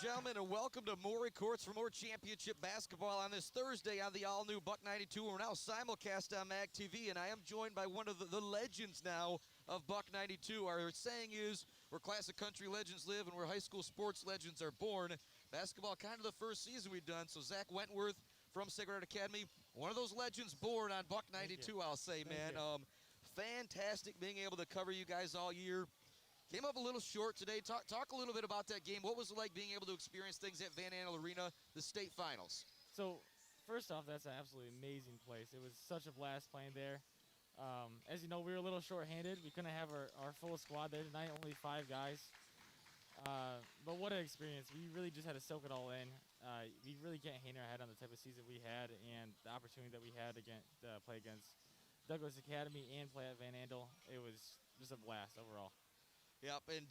gentlemen, and welcome to Maury Courts for more championship basketball on this Thursday on the all-new Buck 92. We're now simulcast on MAG TV, and I am joined by one of the legends now of Buck 92. Our saying is, where classic country legends live and where high school sports legends are born. Basketball kind of the first season we've done, so Zach Wentworth from Sacred Heart Academy, one of those legends born on Buck 92, I'll say, man. Fantastic being able to cover you guys all year. Came up a little short today. Talk a little bit about that game. What was it like being able to experience things at Van Andel Arena, the state finals? So, first off, that's an absolutely amazing place. It was such a blast playing there. As you know, we were a little short-handed. We couldn't have our full squad there tonight, only 5 guys. But what an experience. We really just had to soak it all in. We really can't hang our head on the type of season we had and the opportunity that we had to play against Douglas Academy and play at Van Andel. It was just a blast overall. Yep, and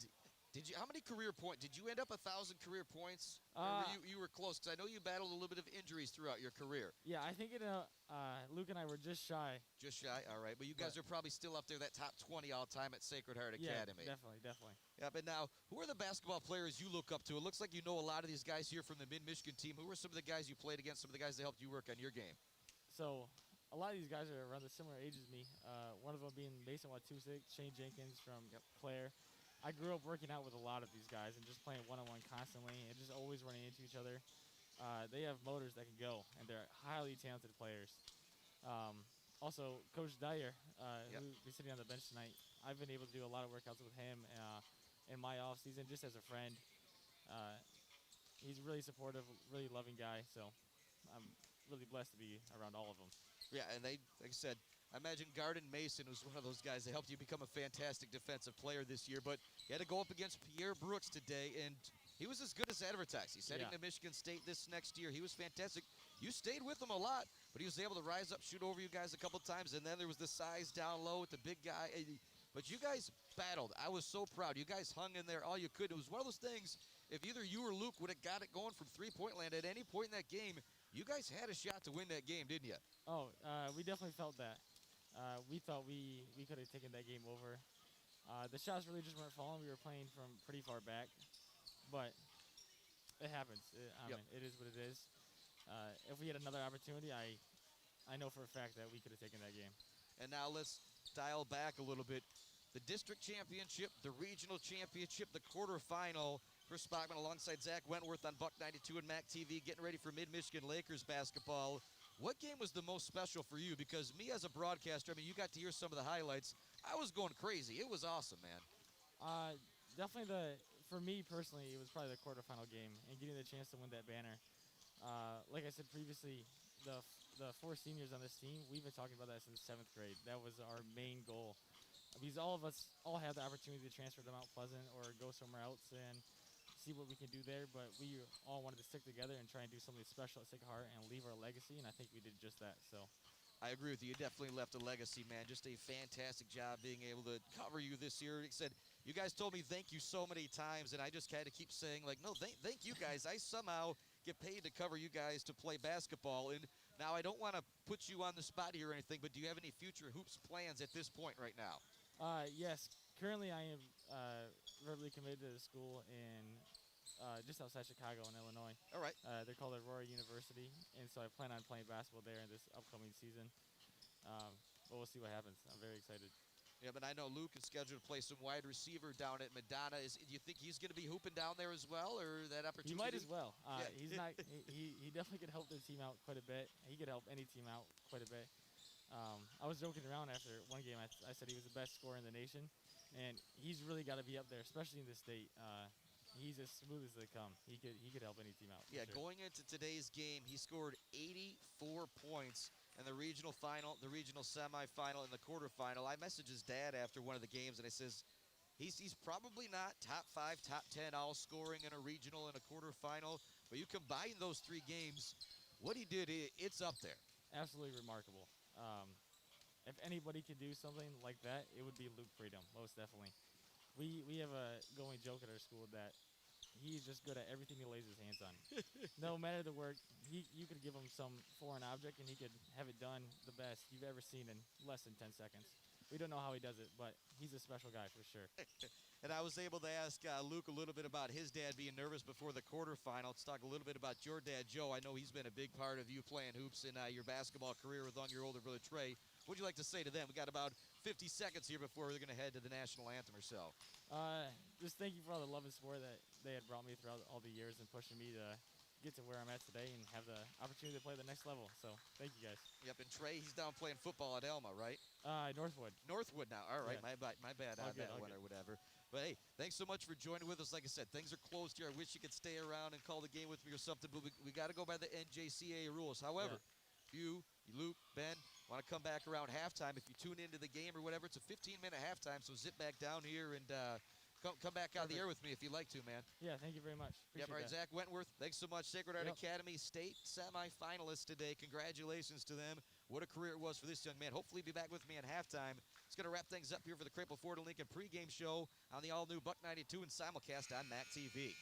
how many career points? Did you end up 1,000 career points? You were close, because I know you battled a little bit of injuries throughout your career. Yeah, I think Luke and I were just shy. Just shy, all right. But you guys are probably still up there, that top 20 all time at Sacred Heart Academy. Yeah, definitely. Yeah, but now, who are the basketball players you look up to? It looks like you know a lot of these guys here from the Mid-Michigan team. Who are some of the guys you played against, some of the guys that helped you work on your game? So, a lot of these guys are around the similar age as me. One of them being Mason Watusik, Shane Jenkins from Clare. I grew up working out with a lot of these guys and just playing one-on-one constantly and just always running into each other. They have motors that can go, and they're highly talented players. Also, Coach Dyer, who'll be sitting on the bench tonight, I've been able to do a lot of workouts with him in my off-season just as a friend. He's really supportive, really loving guy, so I'm really blessed to be around all of them. Yeah, and like I said, I imagine Garden Mason was one of those guys that helped you become a fantastic defensive player this year, but you had to go up against Pierre Brooks today, and he was as good as advertised. He's heading to Michigan State this next year. He was fantastic. You stayed with him a lot, but he was able to rise up, shoot over you guys a couple times, and then there was the size down low with the big guy. But you guys battled. I was so proud. You guys hung in there all you could. It was one of those things, if either you or Luke would have got it going from three-point land at any point in that game, you guys had a shot to win that game, didn't you? Oh, we definitely felt that. We thought we could have taken that game over. The shots really just weren't falling. We were playing from pretty far back, but it happens. I mean, it is what it is. If we had another opportunity, I know for a fact that we could have taken that game. And now let's dial back a little bit. The district championship, the regional championship, the quarterfinal. Chris Spockman alongside Zach Wentworth on Buck 92 and MAC TV, getting ready for Mid-Michigan Lakers basketball. What game was the most special for you? Because me as a broadcaster, I mean, you got to hear some of the highlights. I was going crazy. It was awesome, man. Definitely for me personally, it was probably the quarterfinal game and getting the chance to win that banner. Like I said previously, the 4 seniors on this team, we've been talking about that since 7th grade. That was our main goal. Because all of us all had the opportunity to transfer to Mount Pleasant or go somewhere else and see what we can do there, but we all wanted to stick together and try and do something special at Sacred Heart and leave our legacy, and I think we did just that. So, I agree with you. You definitely left a legacy, man. Just a fantastic job being able to cover you this year. Like I said, you guys told me thank you so many times, and I just had to keep saying, like, no, thank you guys. I somehow get paid to cover you guys to play basketball, and now I don't want to put you on the spot here or anything, but do you have any future hoops plans at this point right now? Yes. Currently, I am verbally committed to the school in just outside Chicago in Illinois. All right. They're called Aurora University, and so I plan on playing basketball there in this upcoming season. But we'll see what happens. I'm very excited. Yeah, but I know Luke is scheduled to play some wide receiver down at Madonna. Do you think he's going to be hooping down there as well, or that opportunity? He might as well. He's not. He definitely could help the team out quite a bit. He could help any team out quite a bit. I was joking around after one game. I said he was the best scorer in the nation, and he's really got to be up there, especially in this state. He's as smooth as they come. He could help any team out. Yeah, sure. Going into today's game, he scored 84 points in the regional final, the regional semifinal, and the quarterfinal. I messaged his dad after one of the games, and I says, he's probably not top 5, top 10 all scoring in a regional and a quarterfinal, but you combine those 3 games, what he did, it's up there. Absolutely remarkable. If anybody could do something like that, it would be Luke Freedom, most definitely. We have a going joke at our school that he's just good at everything he lays his hands on. No matter the work, you could give him some foreign object and he could have it done the best you've ever seen in less than 10 seconds. We don't know how he does it, but he's a special guy for sure. And I was able to ask Luke a little bit about his dad being nervous before the quarterfinal. Let's talk a little bit about your dad, Joe. I know he's been a big part of you playing hoops in your basketball career with on your older brother, Trey. What would you like to say to them? We got about 50 seconds here before we're going to head to the national anthem or so. Just thank you for all the love and support that they had brought me throughout all the years and pushing me to get to where I'm at today and have the opportunity to play the next level. So thank you guys. Yep, and Trey, he's down playing football at Elma, right? Northwood. Northwood now. All right, Yeah. my bad on that one good. or whatever. But hey, thanks so much for joining with us. Like I said, things are closed here. I wish you could stay around and call the game with me or something, but we got to go by the NJCAA rules. However, if you, Luke, Ben, want to come back around halftime, if you tune into the game or whatever, it's a 15-minute halftime, so zip back down here and come back on the air with me if you'd like to, man. Yeah, thank you very much. Yep, all right, Appreciate Zach Wentworth, thanks so much. Sacred Heart Academy State semifinalists today. Congratulations to them. What a career it was for this young man. Hopefully be back with me at halftime. It's going to wrap things up here for the Crapple Ford and Lincoln pregame show on the all-new Buck 92 and simulcast on MAC TV.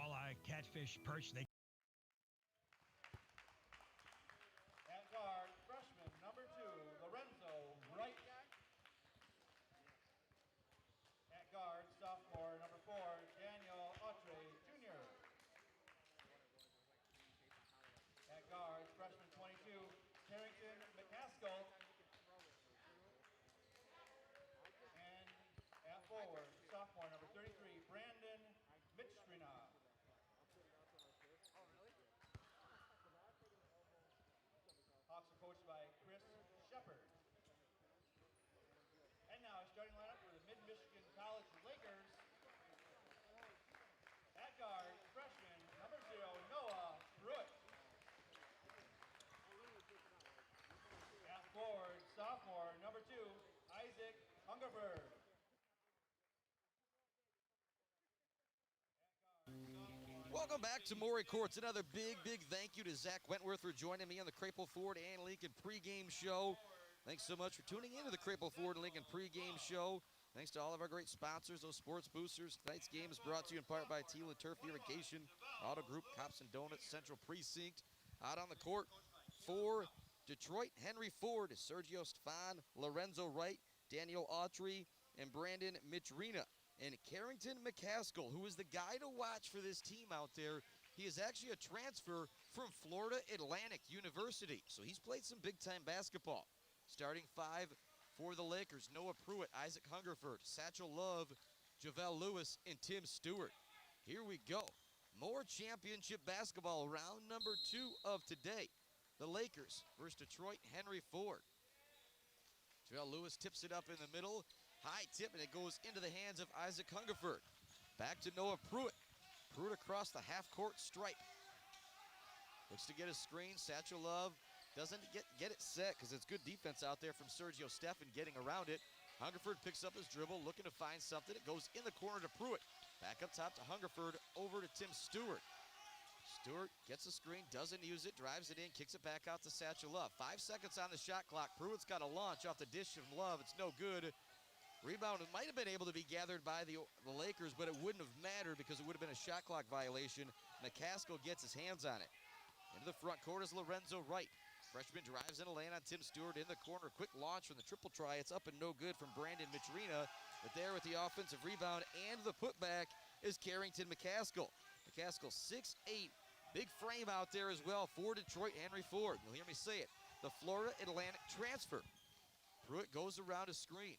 Walleye, catfish, perch, they... At guard, freshman number 2, Lorenzo Wright. At guard, sophomore number 4, Daniel Autry Jr. At guard, freshman 22, Carrington McCaskill. And at forward, sophomore number 33, Brandon Mitchstrina. Hawks are coached by Chris Shepard. And now starting lineup for the Mid-Michigan College Lakers. At guard, freshman number 0, Noah Pruitt. At forward, sophomore number 2, Isaac Hungerford. Welcome back to Maury Courts. Another big thank you to Zach Wentworth for joining me on the Crapple Ford and Lincoln pregame show. Thanks so much for tuning in to the Crapple Ford and Lincoln pregame show. Thanks to all of our great sponsors, those sports boosters. Tonight's game is brought to you in part by Teal and Turf Irrigation, Auto Group, Cops and Donuts, Central Precinct. Out on the court for Detroit, Henry Ford, Sergio Stefan, Lorenzo Wright, Daniel Autry, and Brandon Mitchrina. And Carrington McCaskill, who is the guy to watch for this team out there. He is actually a transfer from Florida Atlantic University. So he's played some big-time basketball. Starting 5 for the Lakers, Noah Pruitt, Isaac Hungerford, Satchel Love, Javel Lewis, and Tim Stewart. Here we go. More championship basketball, round number 2 of today. The Lakers versus Detroit, Henry Ford. Javel Lewis tips it up in the middle. High tip, and it goes into the hands of Isaac Hungerford. Back to Noah Pruitt. Pruitt across the half-court stripe. Looks to get a screen. Satchel Love doesn't get it set because it's good defense out there from Sergio Stefan getting around it. Hungerford picks up his dribble, looking to find something. It goes in the corner to Pruitt. Back up top to Hungerford, over to Tim Stewart. Stewart gets a screen, doesn't use it, drives it in, kicks it back out to Satchel Love. 5 seconds on the shot clock. Pruitt's got a launch off the dish from Love. It's no good. Rebound might have been able to be gathered by the Lakers, but it wouldn't have mattered because it would have been a shot clock violation. McCaskill gets his hands on it. Into the front court is Lorenzo Wright. Freshman drives in a lane on Tim Stewart in the corner. Quick launch from the triple try. It's up and no good from Brandon Mitrina. But there with the offensive rebound and the putback is Carrington McCaskill. McCaskill 6'8", big frame out there as well for Detroit Henry Ford. You'll hear me say it. The Florida Atlantic transfer. Pruitt goes around a screen.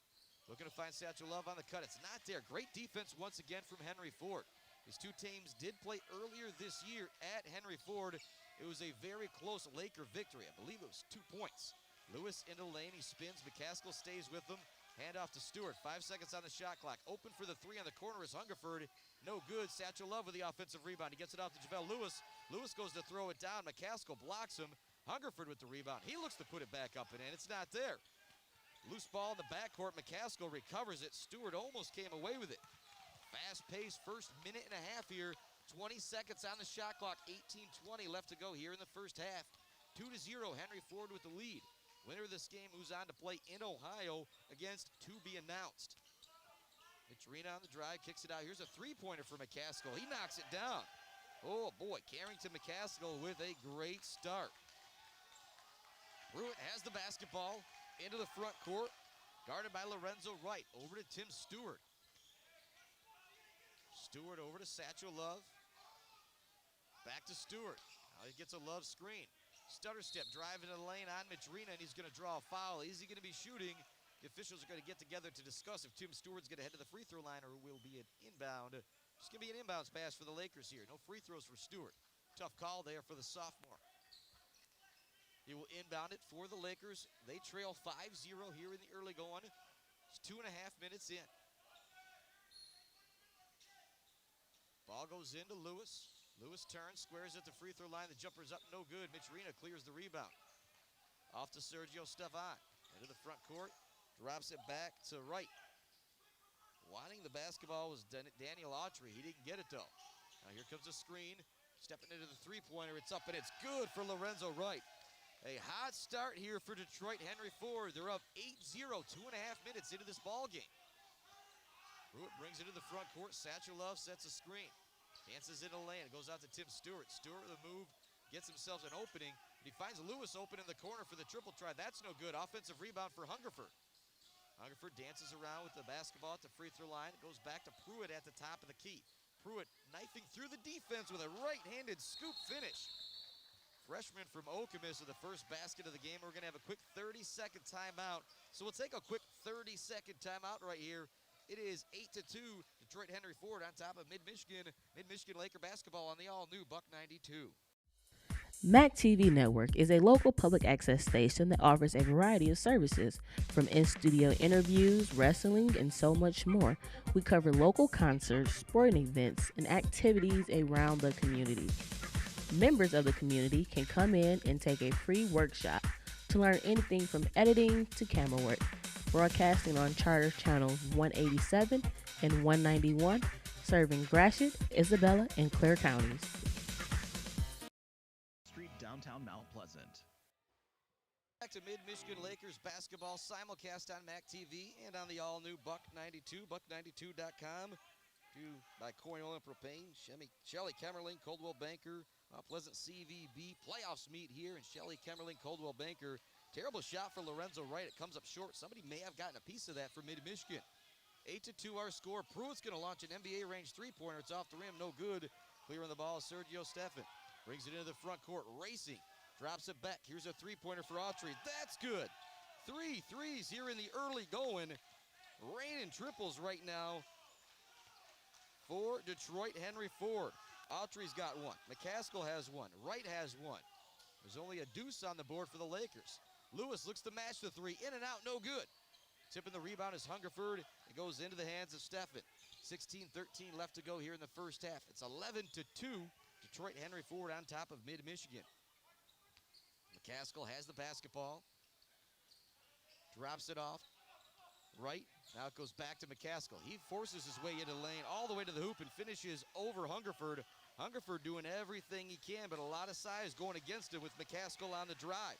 Looking to find Satchel Love on the cut. It's not there. Great defense once again from Henry Ford. These two teams did play earlier this year at Henry Ford. It was a very close Laker victory. I believe it was 2 points. Lewis into the lane. He spins. McCaskill stays with him. Hand off to Stewart. 5 seconds on the shot clock. Open for the three on the corner is Hungerford. No good. Satchel Love with the offensive rebound. He gets it off to JaVale Lewis. Lewis goes to throw it down. McCaskill blocks him. Hungerford with the rebound. He looks to put it back up and in. It's not there. Loose ball in the backcourt. McCaskill recovers it. Stewart almost came away with it. Fast-paced first minute and a half here. 20 seconds on the shot clock. 18-20 left to go here in the first half. 2-0, Henry Ford with the lead. Winner of this game moves on to play in Ohio against to be announced. Mitrina on the drive, kicks it out. Here's a three-pointer for McCaskill. He knocks it down. Oh boy, Carrington McCaskill with a great start. Pruitt has the basketball into the front court, guarded by Lorenzo Wright. Over to Tim Stewart. Stewart over to Satchel Love. Back to Stewart. Now he gets a Love screen. Stutter step, driving to the lane on Mitrina, and he's going to draw a foul. Is he going to be shooting? The officials are going to get together to discuss if Tim Stewart's going to head to the free throw line or will be an inbound. It's going to be an inbounds pass for the Lakers here. No free throws for Stewart. Tough call there for the sophomore. He will inbound it for the Lakers. They trail 5-0 here in the early going. It's 2.5 minutes in. Ball goes into Lewis. Lewis turns, squares at the free throw line. The jumper's up, no good. Mitrina clears the rebound. Off to Sergio Stefan. Into the front court. Drops it back to Wright. Wanting the basketball was Daniel Autry. He didn't get it, though. Now here comes a screen. Stepping into the three-pointer. It's up, and it's good for Lorenzo Wright. A hot start here for Detroit Henry Ford. They're up 8-0, 2.5 minutes into this ball game. Pruitt brings it to the front court. Satchel Love sets a screen. Dances into the lane. It goes out to Tim Stewart. Stewart with a move. Gets himself an opening. And he finds Lewis open in the corner for the triple try. That's no good. Offensive rebound for Hungerford. Hungerford dances around with the basketball at the free throw line. It goes back to Pruitt at the top of the key. Pruitt knifing through the defense with a right-handed scoop finish. Freshman from Okemos with the first basket of the game. We're going to have a quick 30-second timeout. So we'll take a quick 30-second timeout right here. It is 8-2, Detroit Henry Ford on top of Mid-Michigan Laker basketball on the all-new Buck 92. MAC TV Network is a local public access station that offers a variety of services, from in-studio interviews, wrestling, and so much more. We cover local concerts, sporting events, and activities around the community. Members of the community can come in and take a free workshop to learn anything from editing to camera work. Broadcasting on Charter Channels 187 and 191, serving Gratiot, Isabella, and Clare counties. Street, downtown Mount Pleasant. Back to Mid-Michigan Lakers basketball simulcast on MAC TV and on the all-new Buck 92, buck92.com. Due by Corn Oil and Propane, Shelly Kemmerling, Coldwell Banker, Mount Pleasant CVB playoffs meet here, and Shelly Kemmerling, Coldwell Banker. Terrible shot for Lorenzo Wright. It comes up short. Somebody may have gotten a piece of that for Mid-Michigan. 8-2 our score. Pruitt's going to launch an NBA range three-pointer. It's off the rim. No good. Clearing the ball, Sergio Stefan. Brings it into the front court. Racing. Drops it back. Here's a three-pointer for Autry. That's good. 3 threes here in the early going. Raining triples right now for Detroit Henry Ford. Autry's got one. McCaskill has one. Wright has one. There's only a deuce on the board for the Lakers. Lewis looks to match the three. In and out, no good. Tipping the rebound is Hungerford. It goes into the hands of Stefan. 16-13 left to go here in the first half. It's 11-2. Detroit Henry Ford on top of Mid-Michigan. McCaskill has the basketball. Drops it off. Right. Now it goes back to McCaskill. He forces his way into the lane all the way to the hoop and finishes over Hungerford. Hungerford doing everything he can, but a lot of size going against him with McCaskill on the drive.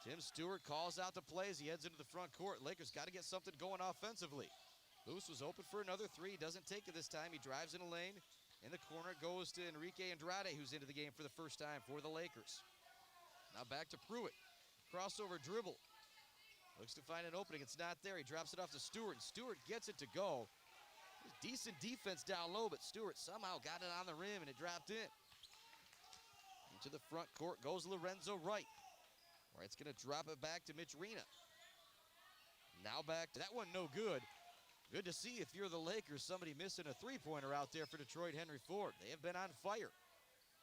Tim Stewart calls out the play as he heads into the front court. Lakers got to get something going offensively. Lewis was open for another three. Doesn't take it this time. He drives in a lane. In the corner, it goes to Enrique Andrade, who's into the game for the first time for the Lakers. Now back to Pruitt. Crossover dribble. Looks to find an opening. It's not there. He drops it off to Stewart. Stewart gets it to go. Decent defense down low, but Stewart somehow got it on the rim and it dropped in. Into the front court goes Lorenzo Wright. Wright's going to drop it back to Mitch Rena. Now back to that one, no good. Good to see if you're the Lakers, somebody missing a three-pointer out there for Detroit Henry Ford. They have been on fire.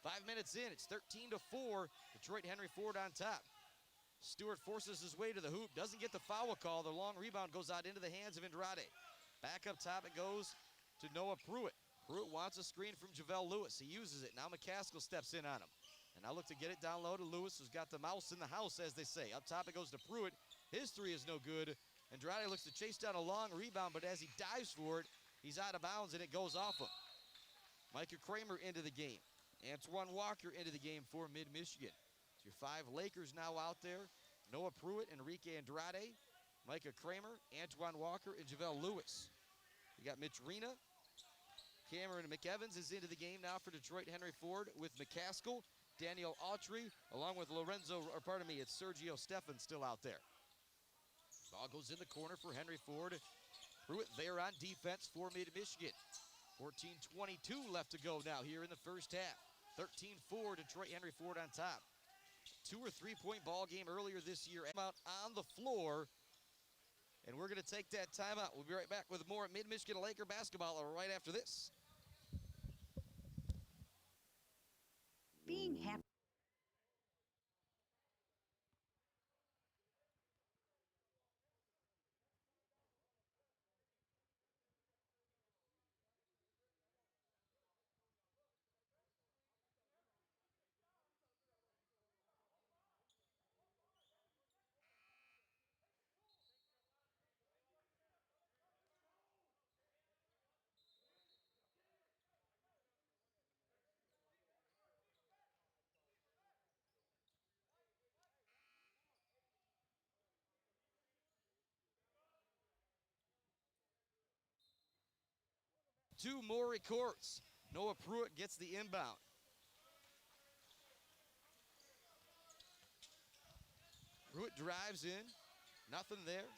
5 minutes in, it's 13-4. Detroit Henry Ford on top. Stewart forces his way to the hoop, doesn't get the foul call. The long rebound goes out into the hands of Andrade. Back up top it goes to Noah Pruitt. Pruitt wants a screen from JaVale Lewis. He uses it. Now McCaskill steps in on him. And now look to get it down low to Lewis, who's got the mouse in the house, as they say. Up top it goes to Pruitt. His three is no good. Andrade looks to chase down a long rebound, but as he dives for it, he's out of bounds and it goes off him. Micah Kramer into the game. Antoine Walker into the game for Mid-Michigan. It's your 5 Lakers now out there. Noah Pruitt, Enrique Andrade, Micah Kramer, Antoine Walker, and JaVale Lewis. You got Mitch Rena. Cameron McEvans is into the game now for Detroit Henry Ford with McCaskill, Daniel Autry, along with it's Sergio Stephan still out there. Ball goes in the corner for Henry Ford. Pruitt there on defense for Mid-Michigan. 14:22 left to go now here in the first half. 13-4, Detroit Henry Ford on top. 2 or 3 point ball game earlier this year. Out on the floor. And we're going to take that timeout. We'll be right back with more Mid-Michigan Laker basketball right after this. Being happy. To Maury Courts. Noah Pruitt gets the inbound. Pruitt drives in. Nothing there.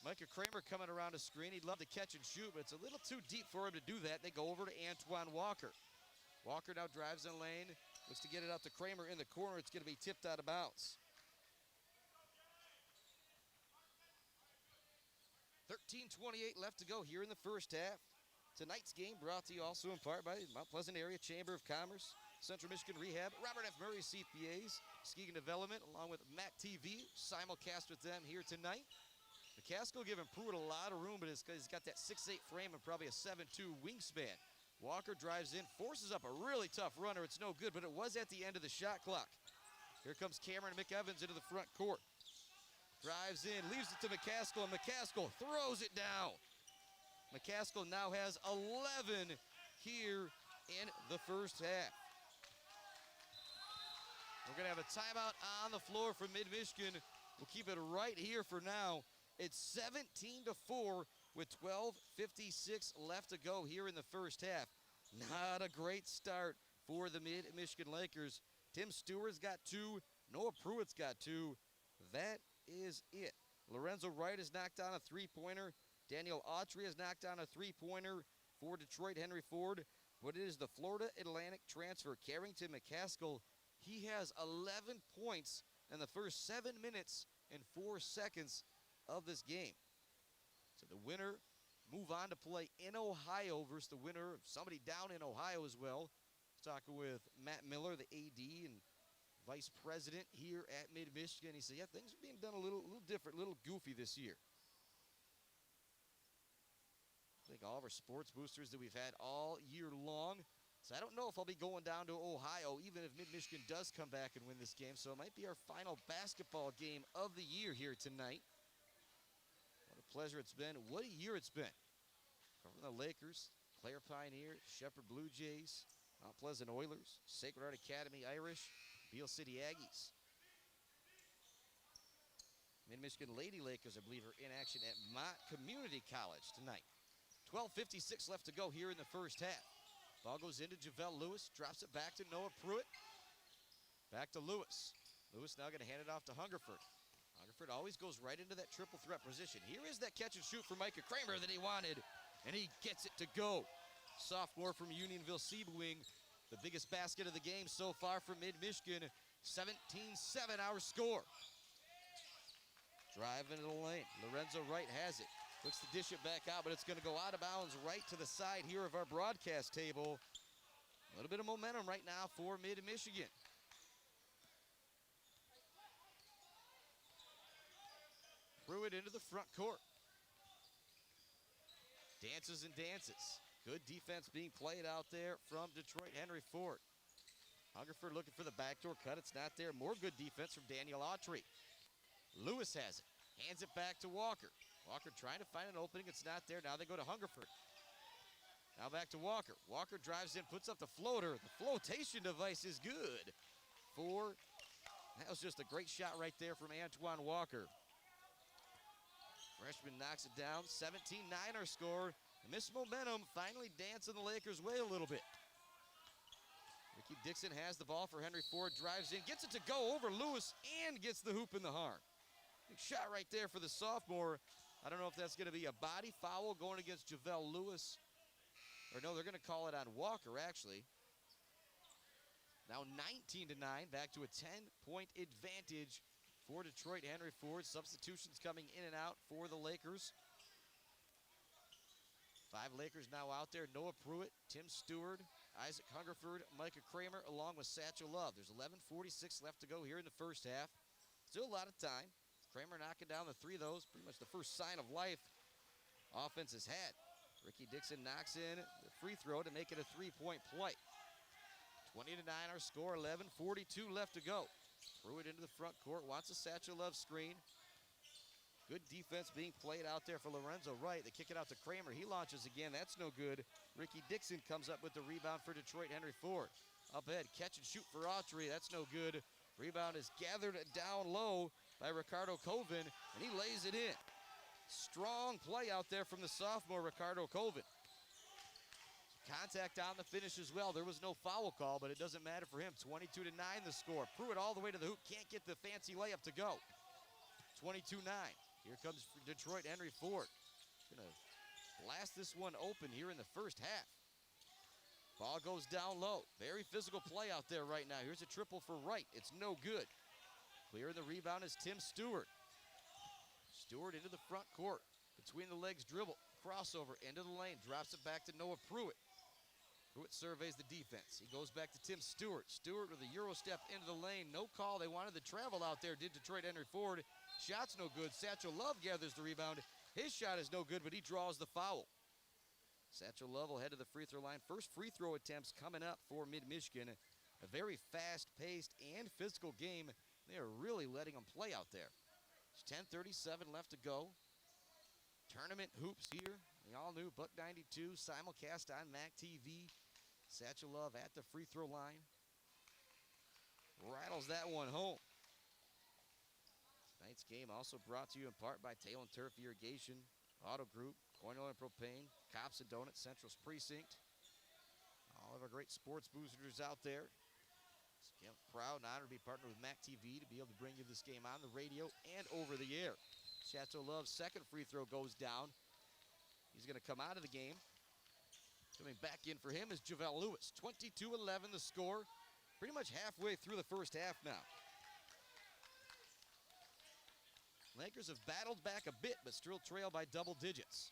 Micah Kramer coming around a screen. He'd love to catch and shoot, but it's a little too deep for him to do that. They go over to Antoine Walker. Walker now drives in lane. Looks to get it out to Kramer in the corner. It's going to be tipped out of bounds. 13:28 left to go here in the first half. Tonight's game brought to you also in part by Mount Pleasant Area Chamber of Commerce, Central Michigan Rehab, Robert F. Murray CPAs, Muskegon Development, along with MAC TV, simulcast with them here tonight. McCaskill giving Pruitt a lot of room, but he's got that 6'8" frame and probably a 7'2" wingspan. Walker drives in, forces up a really tough runner. It's no good, but it was at the end of the shot clock. Here comes Cameron McEvans into the front court. Drives in, leaves it to McCaskill, and McCaskill throws it down. McCaskill now has 11 here in the first half. We're going to have a timeout on the floor for Mid-Michigan. We'll keep it right here for now. It's 17-4 with 12:56 left to go here in the first half. Not a great start for the Mid-Michigan Lakers. Tim Stewart's got 2. Noah Pruitt's got 2. That is it. Lorenzo Wright has knocked down a three-pointer. Daniel Autry has knocked down a three-pointer for Detroit Henry Ford. But it is the Florida Atlantic transfer, Carrington McCaskill. He has 11 points in the first 7 minutes and 4 seconds of this game. So the winner move on to play in Ohio versus the winner, somebody down in Ohio as well. Talking with Matt Miller, the AD and vice president here at Mid-Michigan. He said, yeah, things are being done a little different, a little goofy this year. I think all of our sports boosters that we've had all year long So I don't know if I'll be going down to Ohio, even if Mid-Michigan does come back and win this game. So it might be our final basketball game of the year here tonight. What a pleasure it's been. What a year it's been. Covering the Lakers, Clare Pioneer, Shepherd Blue Jays, Mount Pleasant Oilers, Sacred Heart Academy Irish, Beale City Aggies. Mid-Michigan Lady Lakers, I believe, are in action at Mott Community College tonight. 12:56 left to go here in the first half. Ball goes into Javelle Lewis, drops it back to Noah Pruitt. Back to Lewis. Lewis now going to hand it off to Hungerford. Hungerford always goes right into that triple threat position. Here is that catch and shoot for Micah Kramer that he wanted, and he gets it to go. Sophomore from Unionville Seaboing, the biggest basket of the game so far for Mid-Michigan. 17-7 our score. Drive into the lane. Lorenzo Wright has it. Looks to dish it back out, but it's going to go out of bounds right to the side here of our broadcast table. A little bit of momentum right now for Mid-Michigan. Pruitt into the front court. Dances and dances. Good defense being played out there from Detroit Henry Ford. Hungerford looking for the backdoor cut. It's not there. More good defense from Daniel Autry. Lewis has it. Hands it back to Walker. Walker trying to find an opening. It's not there. Now they go to Hungerford. Now back to Walker. Walker drives in, puts up the floater. The flotation device is good. That was just a great shot right there from Antoine Walker. Freshman knocks it down. 17-9 our score. And this momentum finally dancing the Lakers' way a little bit. Ricky Dixon has the ball for Henry Ford. Drives in, gets it to go over Lewis, and gets the hoop in the arm. Big shot right there for the sophomore. I don't know if that's going to be a body foul going against Javelle Lewis. Or no, they're going to call it on Walker, actually. Now 19-9, back to a 10-point advantage for Detroit Henry Ford. Substitutions coming in and out for the Lakers. 5 Lakers now out there. Noah Pruitt, Tim Stewart, Isaac Hungerford, Micah Kramer, along with Satchel Love. There's 11:46 left to go here in the first half. Still a lot of time. Kramer knocking down the 3 of those. Pretty much the first sign of life offense has had. Ricky Dixon knocks in the free throw to make it a 3-point play. 20-9 our score, 11:42 left to go. Pruitt into the front court, wants a Satchel Love screen. Good defense being played out there for Lorenzo Wright. They kick it out to Kramer. He launches again. That's no good. Ricky Dixon comes up with the rebound for Detroit Henry Ford. Up ahead, catch and shoot for Autry. That's no good. Rebound is gathered down low by Ricardo Colvin, and he lays it in. Strong play out there from the sophomore, Ricardo Colvin. Contact on the finish as well. There was no foul call, but it doesn't matter for him. 22-9 the score. Pruitt all the way to the hoop. Can't get the fancy layup to go. 22-9. Here comes Detroit Henry Ford. Gonna blast this one open here in the first half. Ball goes down low. Very physical play out there right now. Here's a triple for Wright. It's no good. Clearing the rebound is Tim Stewart. Stewart into the front court. Between the legs dribble. Crossover into the lane. Drops it back to Noah Pruitt. Pruitt surveys the defense. He goes back to Tim Stewart. Stewart with a Euro step into the lane. No call. They wanted the travel out there. Did Detroit Henry Ford. Shot's no good. Satchel Love gathers the rebound. His shot is no good, but he draws the foul. Satchel Love will head to the free throw line. First free throw attempts coming up for Mid-Michigan. A very fast-paced and physical game. They are really letting them play out there. It's 10:37 left to go. Tournament hoops here. The all-new Buck 92 simulcast on MAC TV. Satchel Love at the free throw line. Rattles that one home. Tonight's game also brought to you in part by Tail and Turf Irrigation, Auto Group, Corn Oil and Propane, Cops and Donuts, Central's Precinct. All of our great sports boosters out there. I'm proud and honored to be partnered with MAC TV to be able to bring you this game on the radio and over the air. Satchel Love's second free throw goes down. He's going to come out of the game. Coming back in for him is Javelle Lewis. 22-11 the score. Pretty much halfway through the first half now. Lakers have battled back a bit, but still trail by double digits.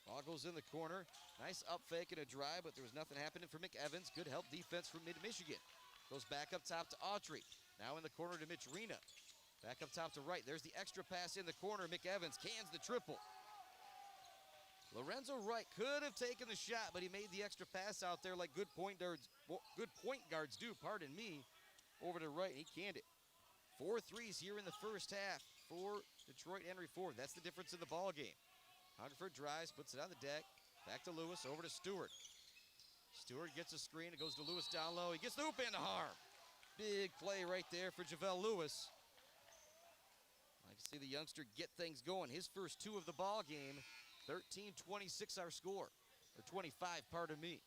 Ball goes in the corner. Nice up fake and a drive, but there was nothing happening for McEvans. Good help defense from Mid-Michigan. Goes back up top to Autry. Now in the corner to Mitch Rena. Back up top to Wright. There's the extra pass in the corner. McEvans cans the triple. Lorenzo Wright could have taken the shot, but he made the extra pass out there like good point guards do, pardon me, over to Wright, and he canned it. 4 threes here in the first half for Detroit Henry Ford. That's the difference in the ball game. Hungerford drives, puts it on the deck. Back to Lewis, over to Stewart. Stewart gets a screen, it goes to Lewis down low. He gets the hoop into harm. Big play right there for Javale Lewis. I can see the youngster get things going. His first 2 of the ball game. 13-26 our score, or 25, pardon me.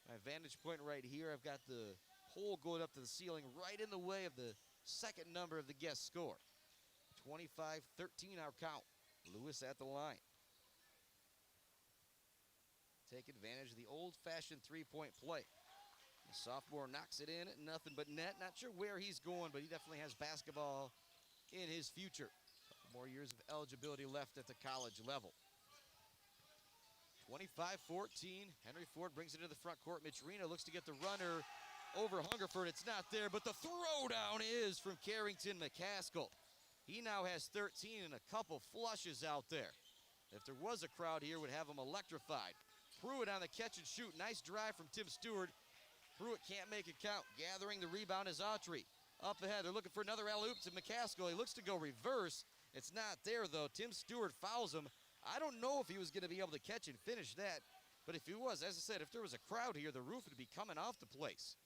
My vantage point right here, I've got the pole going up to the ceiling right in the way of the second number of the guest score. 25-13 our count. Lewis at the line. Take advantage of the old-fashioned three-point play. The sophomore knocks it in, nothing but net. Not sure where he's going, but he definitely has basketball in his future. Couple more years of eligibility left at the college level. 25-14, Henry Ford brings it to the front court. Mitch Reno looks to get the runner over Hungerford. It's not there, but the throwdown is from Carrington McCaskill. He now has 13 and a couple flushes out there. If there was a crowd here, would have him electrified. Pruitt on the catch and shoot. Nice drive from Tim Stewart. Pruitt can't make it count. Gathering the rebound is Autry. Up ahead, they're looking for another alley-oop to McCaskill. He looks to go reverse. It's not there, though. Tim Stewart fouls him. I don't know if he was going to be able to catch and finish that, but if he was, as I said, if there was a crowd here, the roof would be coming off the place.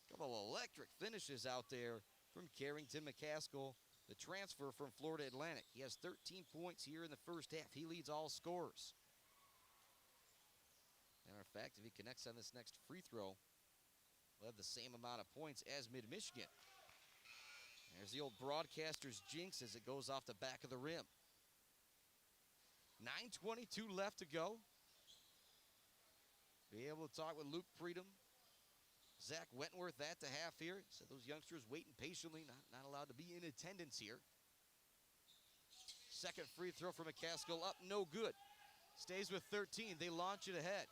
Couple electric finishes out there from Carrington McCaskill, the transfer from Florida Atlantic. He has 13 points here in the first half. He leads all scorers. Matter of fact, if he connects on this next free throw, he'll have the same amount of points as Mid-Michigan. There's the old broadcaster's jinx as it goes off the back of the rim. 9:22 left to go. Be able to talk with Luke Freedom, Zach Wentworth at the half here. Said those youngsters waiting patiently, not allowed to be in attendance here. Second free throw for McCaskill up, no good. Stays with 13, they launch it ahead.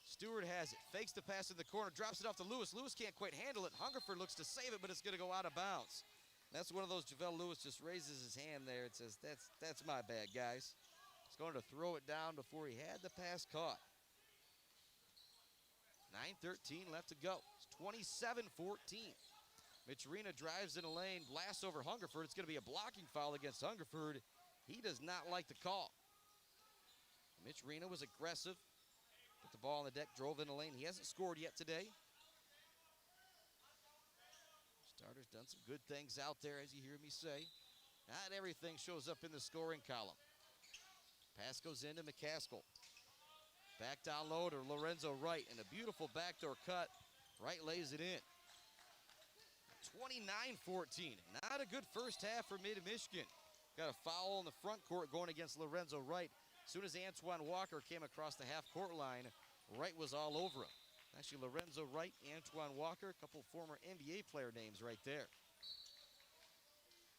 Stewart has it, fakes the pass in the corner, drops it off to Lewis. Lewis can't quite handle it. Hungerford looks to save it, but it's gonna go out of bounds. That's one of those, Javale Lewis just raises his hand there and says, that's my bad, guys. He's going to throw it down before he had the pass caught. 9:13 left to go. It's 27-14. Mitch Arena drives in a lane, blasts over Hungerford. It's going to be a blocking foul against Hungerford. He does not like the call. Mitch Arena was aggressive. Put the ball on the deck, drove in the lane. He hasn't scored yet today. Starter's done some good things out there, as you hear me say. Not everything shows up in the scoring column. Pass goes into McCaskill. Back down low to Lorenzo Wright, and a beautiful backdoor cut. Wright lays it in. 29-14. Not a good first half for Mid-Michigan. Got a foul in the front court going against Lorenzo Wright. As soon as Antoine Walker came across the half-court line, Wright was all over him. Actually, Lorenzo Wright, Antoine Walker, a couple former NBA player names right there.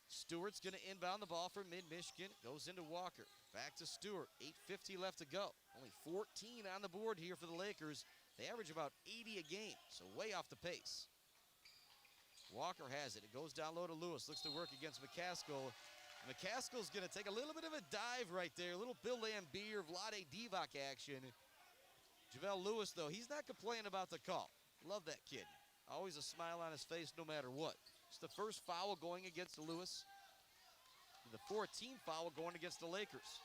Stewart's going to inbound the ball for Mid-Michigan. Goes into Walker. Back to Stewart. 8:50 left to go. Only 14 on the board here for the Lakers. They average about 80 a game, so way off the pace. Walker has it. It goes down low to Lewis. Looks to work against McCaskill. McCaskill's going to take a little bit of a dive right there. A little Bill Laimbeer, Vlade Divac action. Javale Lewis, though, he's not complaining about the call. Love that kid. Always a smile on his face no matter what. It's the first foul going against Lewis. The 14th foul going against the Lakers.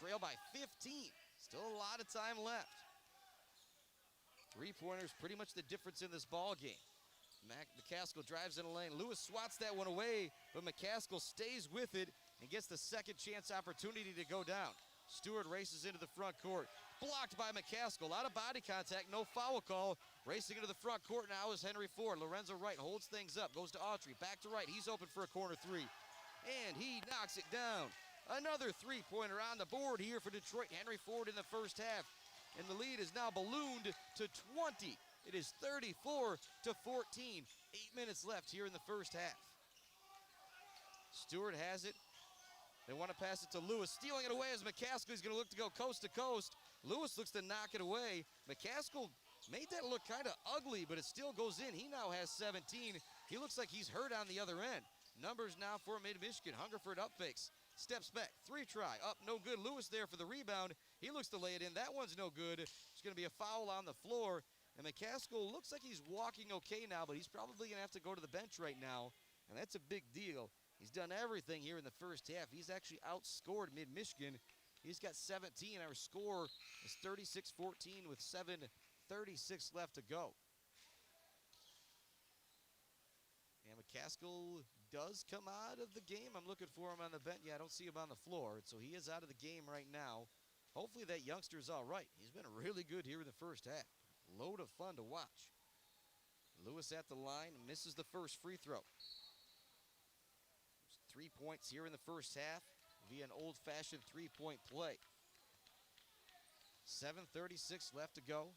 Trail by 15. Still a lot of time left. Three-pointers pretty much the difference in this ball game. McCaskill drives in a lane. Lewis swats that one away, but McCaskill stays with it and gets the second chance opportunity to go down. Stewart races into the front court. Blocked by McCaskill. Out of body contact, no foul call. Racing into the front court now is Henry Ford. Lorenzo Wright holds things up. Goes to Autry. Back to Wright. He's open for a corner three. And he knocks it down. Another three-pointer on the board here for Detroit. Henry Ford in the first half. And the lead is now ballooned to 20. It is 34-14. 8 minutes left here in the first half. Stewart has it. They want to pass it to Lewis. Stealing it away as McCaskill is going to look to go coast to coast. Lewis looks to knock it away. McCaskill made that look kind of ugly, but it still goes in. He now has 17. He looks like he's hurt on the other end. Numbers now for Mid-Michigan. Hungerford up fakes. steps back, 3 try, up, no good. Lewis there for the rebound. He looks to lay it in. That one's no good. It's going to be a foul on the floor. And McCaskill looks like he's walking okay now, but he's probably going to have to go to the bench right now. And that's a big deal. He's done everything here in the first half. He's actually outscored Mid-Michigan. He's got 17. Our score is 36-14 with 7:36 left to go. And McCaskill does come out of the game. I'm looking for him on the bench. Yeah, I don't see him on the floor. So he is out of the game right now. Hopefully that youngster's all right. He's been really good here in the first half. Load of fun to watch. Lewis at the line, misses the first free throw. 3 points here in the first half via an old-fashioned three-point play. 7:36 left to go.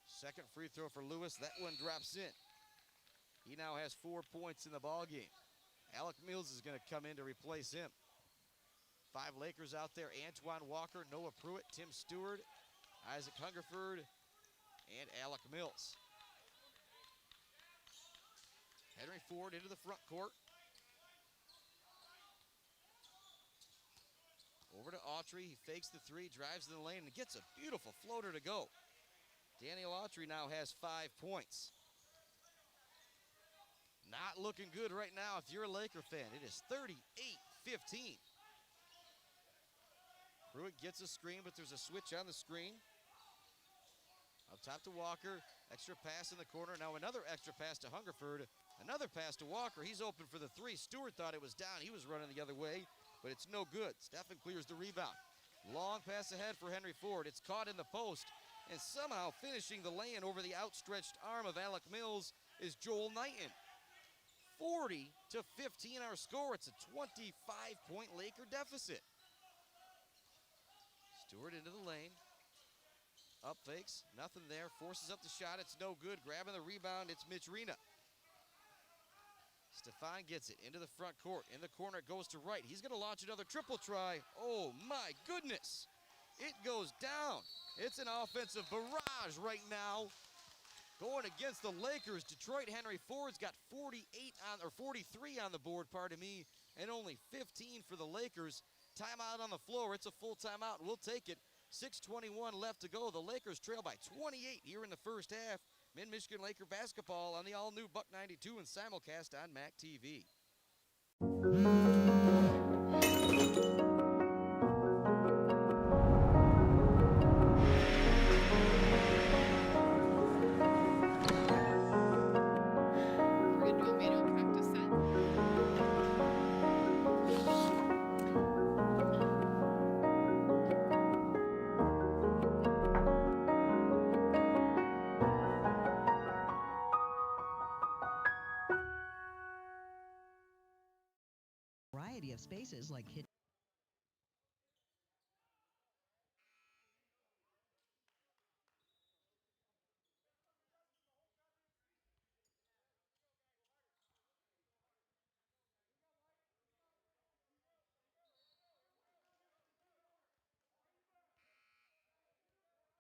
Second free throw for Lewis. That one drops in. He now has 4 points in the ballgame. Alec Mills is going to come in to replace him. 5 Lakers out there. Antoine Walker, Noah Pruitt, Tim Stewart, Isaac Hungerford, and Alec Mills. Henry Ford into the front court. Over to Autry. He fakes the 3, drives in the lane, and gets a beautiful floater to go. Daniel Autry now has 5 points. Not looking good right now if you're a Laker fan. It is 38-15. Pruitt gets a screen, but there's a switch on the screen. Up top to Walker. Extra pass in the corner. Now another extra pass to Hungerford. Another pass to Walker. He's open for the 3. Stewart thought it was down. He was running the other way, but it's no good. Steffen clears the rebound. Long pass ahead for Henry Ford. It's caught in the post, and somehow finishing the lay-in over the outstretched arm of Alec Mills is Joel Knighton. 40-15 our score. It's a 25-point Laker deficit. Stewart into the lane. Up fakes, nothing there. Forces up the shot, it's no good. Grabbing the rebound, it's Mitch Rena. Stefan gets it into the front court. In the corner, it goes to right. He's going to launch another triple try. Oh, my goodness. It goes down. It's an offensive barrage right now. Going against the Lakers. Detroit Henry Ford's got 43 on the board, pardon me, and only 15 for the Lakers. Timeout on the floor. It's a full timeout. We'll take it. 6:21 left to go. The Lakers trail by 28 here in the first half. Mid-Michigan Laker basketball on the all-new Buck 92 and simulcast on MAC TV. We're gonna do a manual practice set. Variety of spaces like kitchen.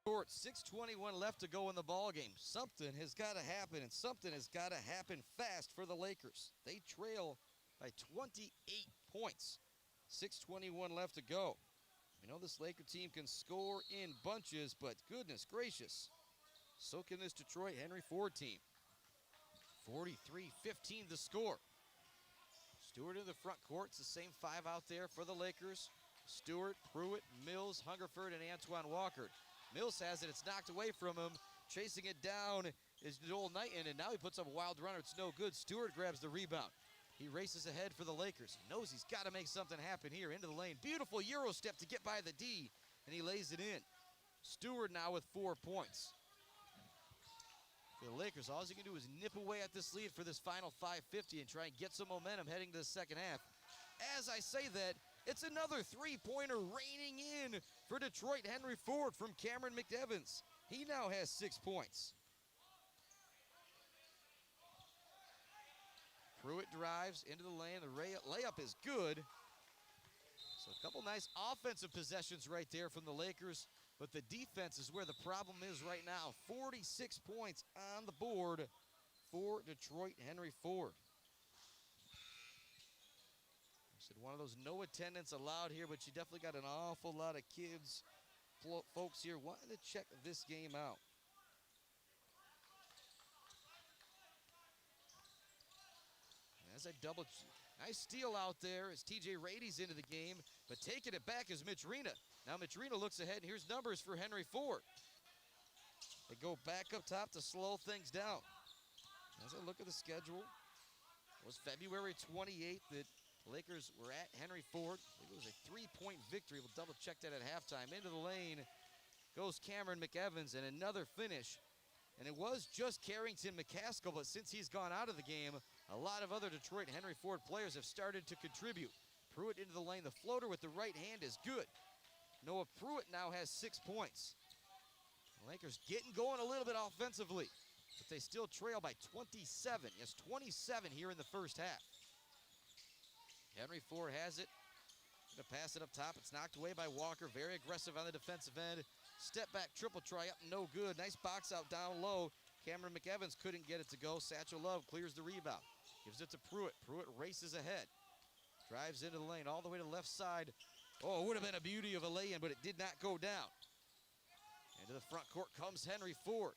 Court, 6:21 left to go in the ballgame. Something has got to happen, and something has got to happen fast for the Lakers. They trail by 28 points. 6:21 left to go. We know this Laker team can score in bunches, but goodness gracious, so can this Detroit Henry Ford team. 43-15 the score. Stewart in the front court. It's the same 5 out there for the Lakers. Stewart, Pruitt, Mills, Hungerford, and Antoine Walker. Mills has it. It's knocked away from him. Chasing it down is Joel Knighton, and now he puts up a wild runner. It's no good. Stewart grabs the rebound. He races ahead for the Lakers. He knows he's got to make something happen here into the lane. Beautiful Euro step to get by the D, and he lays it in. Stewart now with 4 points. For the Lakers, all he can do is nip away at this lead for this final 5:50 and try and get some momentum heading to the second half. As I say that, it's another three-pointer raining in for Detroit Henry Ford from Cameron McEvans. He now has 6 points. Pruitt drives into the lane. The layup is good. So a couple nice offensive possessions right there from the Lakers, but the defense is where the problem is right now. 46 points on the board for Detroit Henry Ford. Said one of those no attendance allowed here, but you definitely got an awful lot of kids, folks here wanting to check this game out. As I nice steal out there as TJ Rady's into the game, but taking it back is Mitch Rena. Now Mitch Rena looks ahead, and here's numbers for Henry Ford. They go back up top to slow things down. As I look at the schedule, it was February 28th that the Lakers were at Henry Ford. I think it was a 3-point victory. We'll double check that at halftime. Into the lane goes Cameron McEvans, and another finish. And it was just Carrington McCaskill, but since he's gone out of the game, a lot of other Detroit Henry Ford players have started to contribute. Pruitt into the lane. The floater with the right hand is good. Noah Pruitt now has 6 points. The Lakers getting going a little bit offensively, but they still trail by 27. Yes, 27 here in the first half. Henry Ford has it. Gonna pass it up top. It's knocked away by Walker. Very aggressive on the defensive end. Step back, triple try up, no good. Nice box out down low. Cameron McEvans couldn't get it to go. Satchel Love clears the rebound. Gives it to Pruitt. Pruitt races ahead. Drives into the lane all the way to the left side. Oh, it would have been a beauty of a lay-in, but it did not go down. Into the front court comes Henry Ford.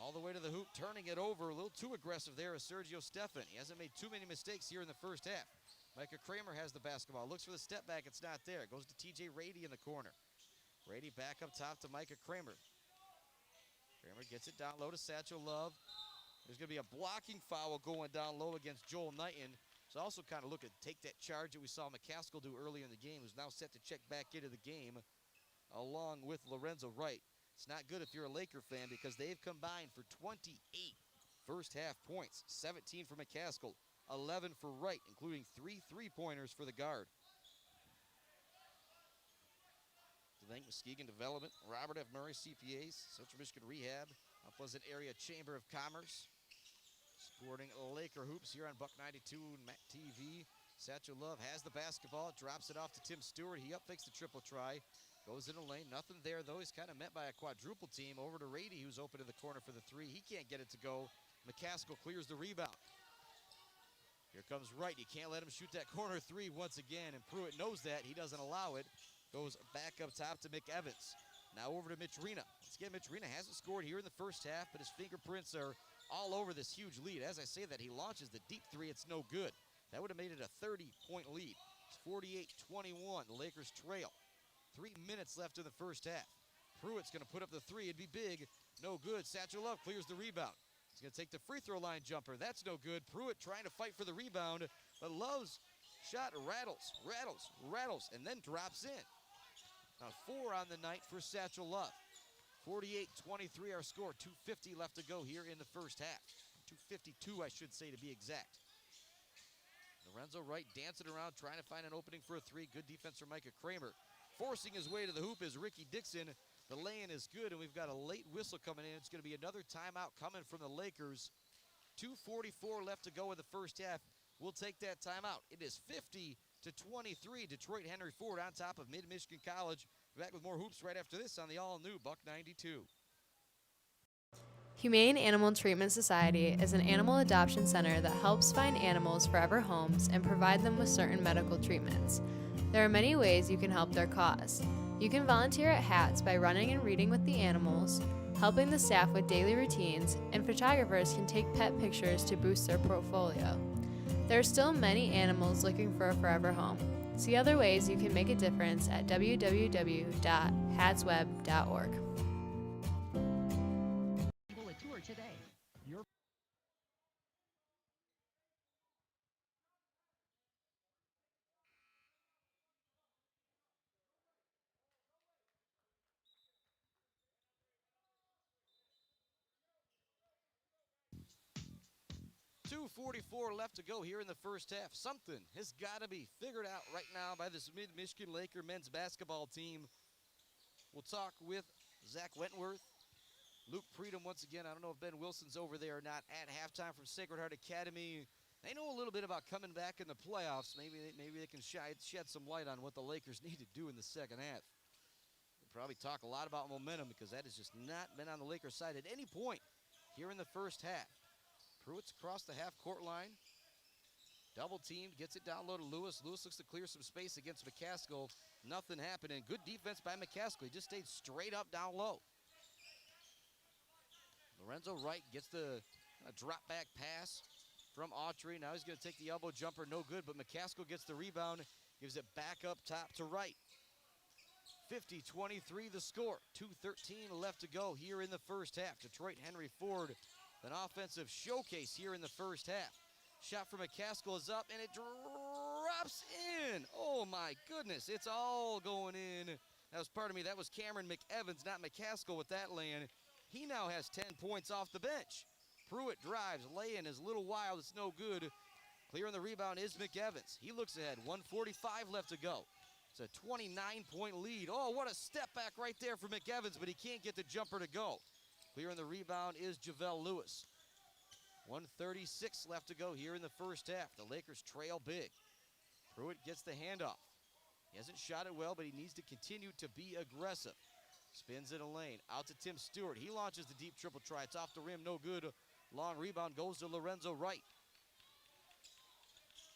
All the way to the hoop, turning it over. A little too aggressive there is Sergio Stephan. He hasn't made too many mistakes here in the first half. Micah Kramer has the basketball. Looks for the step back. It's not there. Goes to TJ Rady in the corner. Rady back up top to Micah Kramer. Kramer gets it down low to Satchel Love. There's going to be a blocking foul going down low against Joel Knighton. So also kind of look at take that charge that we saw McCaskill do earlier in the game, who's now set to check back into the game along with Lorenzo Wright. It's not good if you're a Laker fan because they've combined for 28 first half points. 17 for McCaskill, 11 for Wright, including 3 3-pointers for the guard. To thank Muskegon Development, Robert F. Murray CPAs, Central Michigan Rehab, Mount Pleasant Area Chamber of Commerce. Supporting Laker hoops here on Buck 92 and MAC TV. Satchel Love has the basketball, drops it off to Tim Stewart. He up fakes the triple try, goes in the lane. Nothing there though. He's kind of met by a quadruple team. Over to Rady, who's open in the corner for the three. He can't get it to go. McCaskill clears the rebound. Here comes Wright. You can't let him shoot that corner three once again, and Pruitt knows that. He doesn't allow it. Goes back up top to McEvans. Now over to Mitch Rena. Once again, Mitch Rena hasn't scored here in the first half, but his fingerprints are all over this huge lead. As I say that, he launches the deep three. It's no good. That would have made it a 30-point lead. It's 48-21. The Lakers trail. 3 minutes left in the first half. Pruitt's going to put up the three. It'd be big. No good. Satchel Love clears the rebound. He's going to take the free throw line jumper. That's no good. Pruitt trying to fight for the rebound, but Love's shot rattles, and then drops in. Now 4 on the night for Satchel Love. 48-23 our score. 2:50 left to go here in the first half. 2:52, I should say, to be exact. Lorenzo Wright dancing around, trying to find an opening for a three. Good defense from Micah Kramer. Forcing his way to the hoop is Ricky Dixon. The lay-in is good, and we've got a late whistle coming in. It's going to be another timeout coming from the Lakers. 2:44 left to go in the first half. We'll take that timeout. It is 50-23. Detroit Henry Ford on top of Mid-Michigan College. Back with more hoops right after this on the all-new Buck 92. Humane Animal Treatment Society is an animal adoption center that helps find animals forever homes and provide them with certain medical treatments. There are many ways you can help their cause. You can volunteer at HATS by running and reading with the animals, helping the staff with daily routines, and photographers can take pet pictures to boost their portfolio. There are still many animals looking for a forever home. See other ways you can make a difference at www.hatsweb.org. A tour today. 2:44 left to go here in the first half. Something has got to be figured out right now by this Mid-Michigan Laker men's basketball team. We'll talk with Zach Wentworth, Luke Preedom once again. I don't know if Ben Wilson's over there or not at halftime from Sacred Heart Academy. They know a little bit about coming back in the playoffs. Maybe they can shed some light on what the Lakers need to do in the second half. We'll probably talk a lot about momentum because that has just not been on the Lakers side at any point here in the first half. Pruitt's across the half-court line. Double teamed, gets it down low to Lewis. Lewis looks to clear some space against McCaskill. Nothing happening. Good defense by McCaskill. He just stayed straight up down low. Lorenzo Wright gets the drop back pass from Autry. Now he's going to take the elbow jumper. No good, but McCaskill gets the rebound. Gives it back up top to Wright. 50-23 the score. 2:13 left to go here in the first half. Detroit Henry Ford, an offensive showcase here in the first half. Shot from McCaskill is up, and it drops in. Oh, my goodness. It's all going in. That was, pardon me, that was Cameron McEvans, not McCaskill with that lay-in. He now has 10 points off the bench. Pruitt drives. Lay-in is a little wild. It's no good. Clearing the rebound is McEvans. He looks ahead. 1:45 left to go. It's a 29-point lead. Oh, what a step back right there for McEvans, but he can't get the jumper to go. Clearing the rebound is Javel Lewis. 1:36 left to go here in the first half. The Lakers trail big. Pruitt gets the handoff. He hasn't shot it well, but he needs to continue to be aggressive. Spins in a lane. Out to Tim Stewart. He launches the deep triple try. It's off the rim. No good. Long rebound goes to Lorenzo Wright.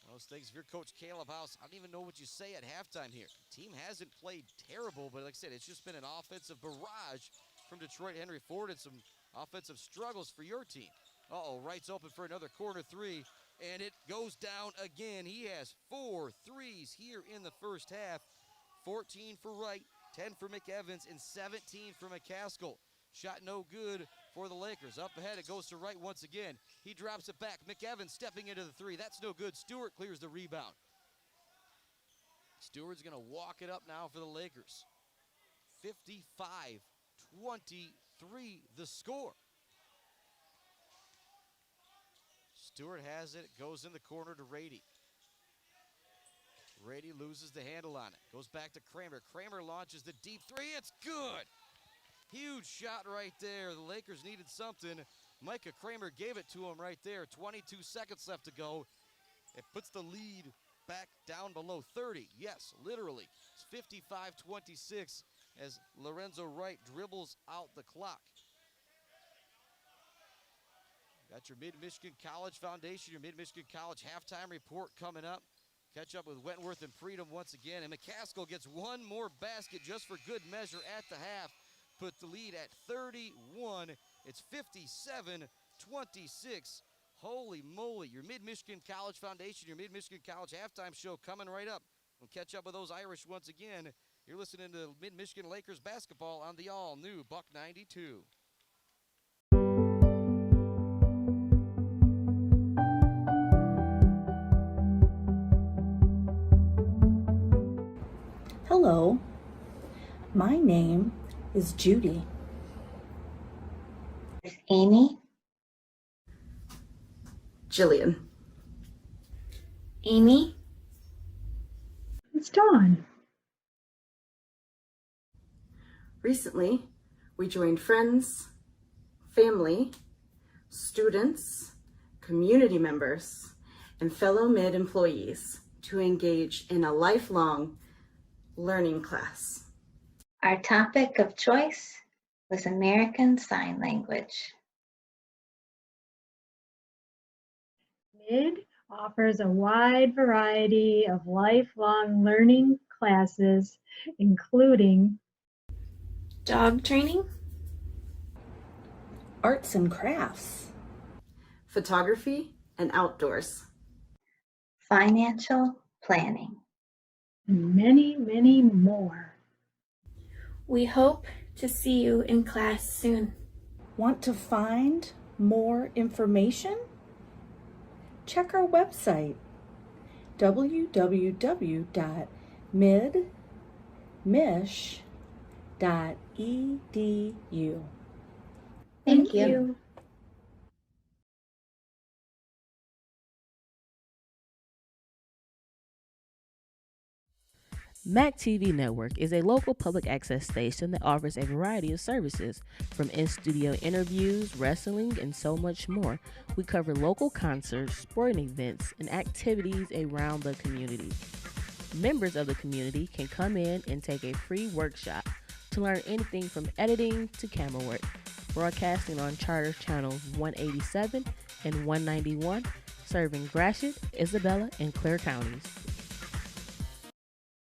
One of those things, if you're Coach Caleb House, I don't even know what you say at halftime here. The team hasn't played terrible, but like I said, it's just been an offensive barrage from Detroit Henry Ford and some offensive struggles for your team. Uh-oh, Wright's open for another corner three, and it goes down again. He has 4 threes here in the first half. 14 for Wright, 10 for McEvans, and 17 for McCaskill. Shot no good for the Lakers. Up ahead, it goes to Wright once again. He drops it back. McEvans stepping into the three. That's no good. Stewart clears the rebound. Stewart's going to walk it up now for the Lakers. 55-23 the score. Stewart has it, goes in the corner to Rady. Rady loses the handle on it. Goes back to Kramer. Kramer launches the deep three. It's good. Huge shot right there. The Lakers needed something. Micah Kramer gave it to him right there. 22 seconds left to go. It puts the lead back down below 30. Yes, literally. It's 55-26 as Lorenzo Wright dribbles out the clock. Got your Mid-Michigan College Foundation, your Mid-Michigan College halftime report coming up. Catch up with Wentworth and Freedom once again. And McCaskill gets one more basket just for good measure at the half. Put the lead at 31. It's 57-26. Holy moly. Your Mid-Michigan College Foundation, your Mid-Michigan College halftime show coming right up. We'll catch up with those Irish once again. You're listening to Mid-Michigan Lakers basketball on the all-new Buck 92. Hello, my name is Judy. Amy. Jillian. Amy. It's Dawn. Recently, we joined friends, family, students, community members, and fellow MID employees to engage in a lifelong learning class. Our topic of choice was American Sign Language. MID offers a wide variety of lifelong learning classes, including Dog training, Arts and crafts, photography and outdoors, financial planning, and many, many more. We hope to see you in class soon. Want to find more information? Check our website, www.midmish.edu. Thank you. MAC TV Network is a local public access station that offers a variety of services, from in-studio interviews, wrestling, and so much more. We cover local concerts, sporting events, and activities around the community. Members of the community can come in and take a free workshop to learn anything from editing to camera work. Broadcasting on Charter Channels 187 and 191, serving Gratiot, Isabella, and Clare counties.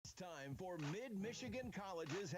It's time for Mid-Michigan College's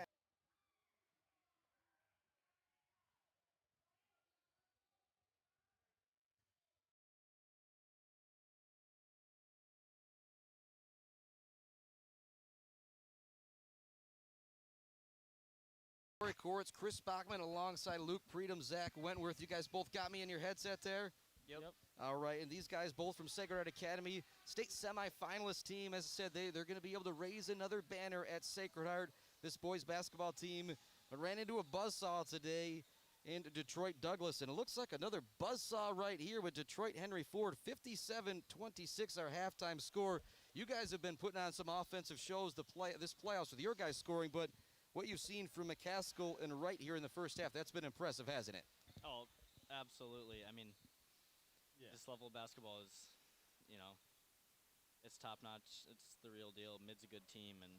Courts, Chris Bachman alongside Luke Predum, Zach Wentworth. You guys both got me in your headset there? Yep. All right, and these guys both from Sacred Heart Academy, state semifinalist team. As I said, they're going to be able to raise another banner at Sacred Heart. This boys basketball team ran into a buzzsaw today in Detroit Douglas, and it looks like another buzzsaw right here with Detroit Henry Ford, 57-26 our halftime score. You guys have been putting on some offensive shows this playoffs with your guys scoring, but what you've seen from McCaskill and Wright here in the first half, that's been impressive, hasn't it? Oh, absolutely. I mean, Yeah. this level of basketball is, you know, it's top-notch. It's the real deal. Mid's a good team, and